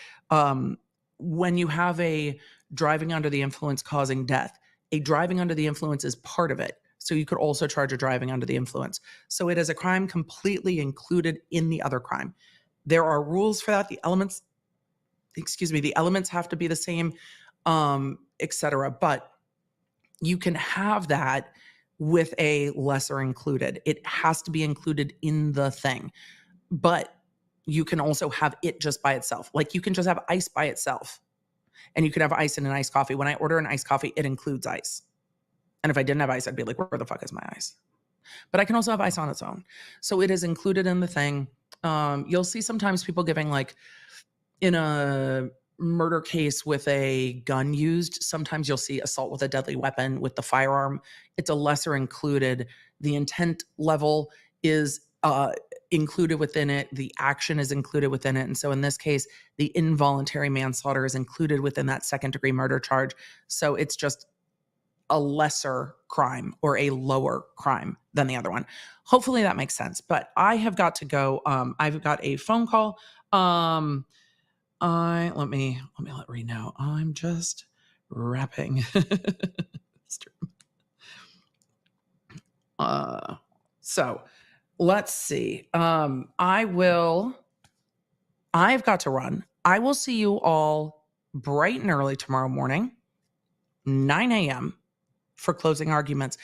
When you have a driving under the influence causing death, a driving under the influence is part of it. So you could also charge a driving under the influence. So it is a crime completely included in the other crime. There are rules for that. The elements have to be the same, etc. But you can have that with a lesser included. It has to be included in the thing. But you can also have it just by itself. Like you can just have ice by itself. And you can have ice in an iced coffee. When I order an iced coffee, it includes ice. And if I didn't have ice, I'd be like, where the fuck is my ice? But I can also have ice on its own. So it is included in the thing. You'll see sometimes people giving, like, in a murder case with a gun used, sometimes you'll see assault with a deadly weapon with the firearm. It's a lesser included. The intent level is included within it. The action is included within it. And so in this case, the involuntary manslaughter is included within that second-degree murder charge. So it's just a lesser crime or a lower crime than the other one. Hopefully that makes sense. But I have got to go. I've got a phone call. Let me let Ree know. I'm just wrapping. So let's see. I've got to run. I will see you all bright and early tomorrow morning, 9 a.m. for closing arguments.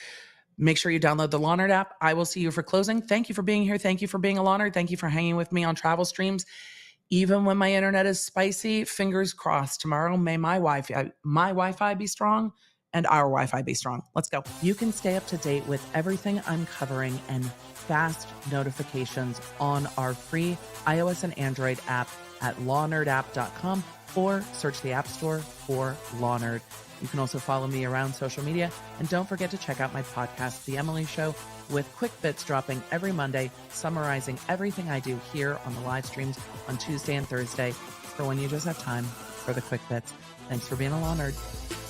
Make sure you download the Law Nerd app. I will see you for closing. Thank you for being here. Thank you for being a Law Nerd. Thank you for hanging with me on travel streams. Even when my internet is spicy, fingers crossed, tomorrow may my Wi-Fi be strong and our Wi-Fi be strong. Let's go. You can stay up to date with everything I'm covering and fast notifications on our free iOS and Android app at lawnerdapp.com or search the App Store for Law Nerd. You can also follow me around social media, and don't forget to check out my podcast, The Emily Show, with quick bits dropping every Monday, summarizing everything I do here on the live streams on Tuesday and Thursday for when you just have time for the quick bits. Thanks for being a Law Nerd.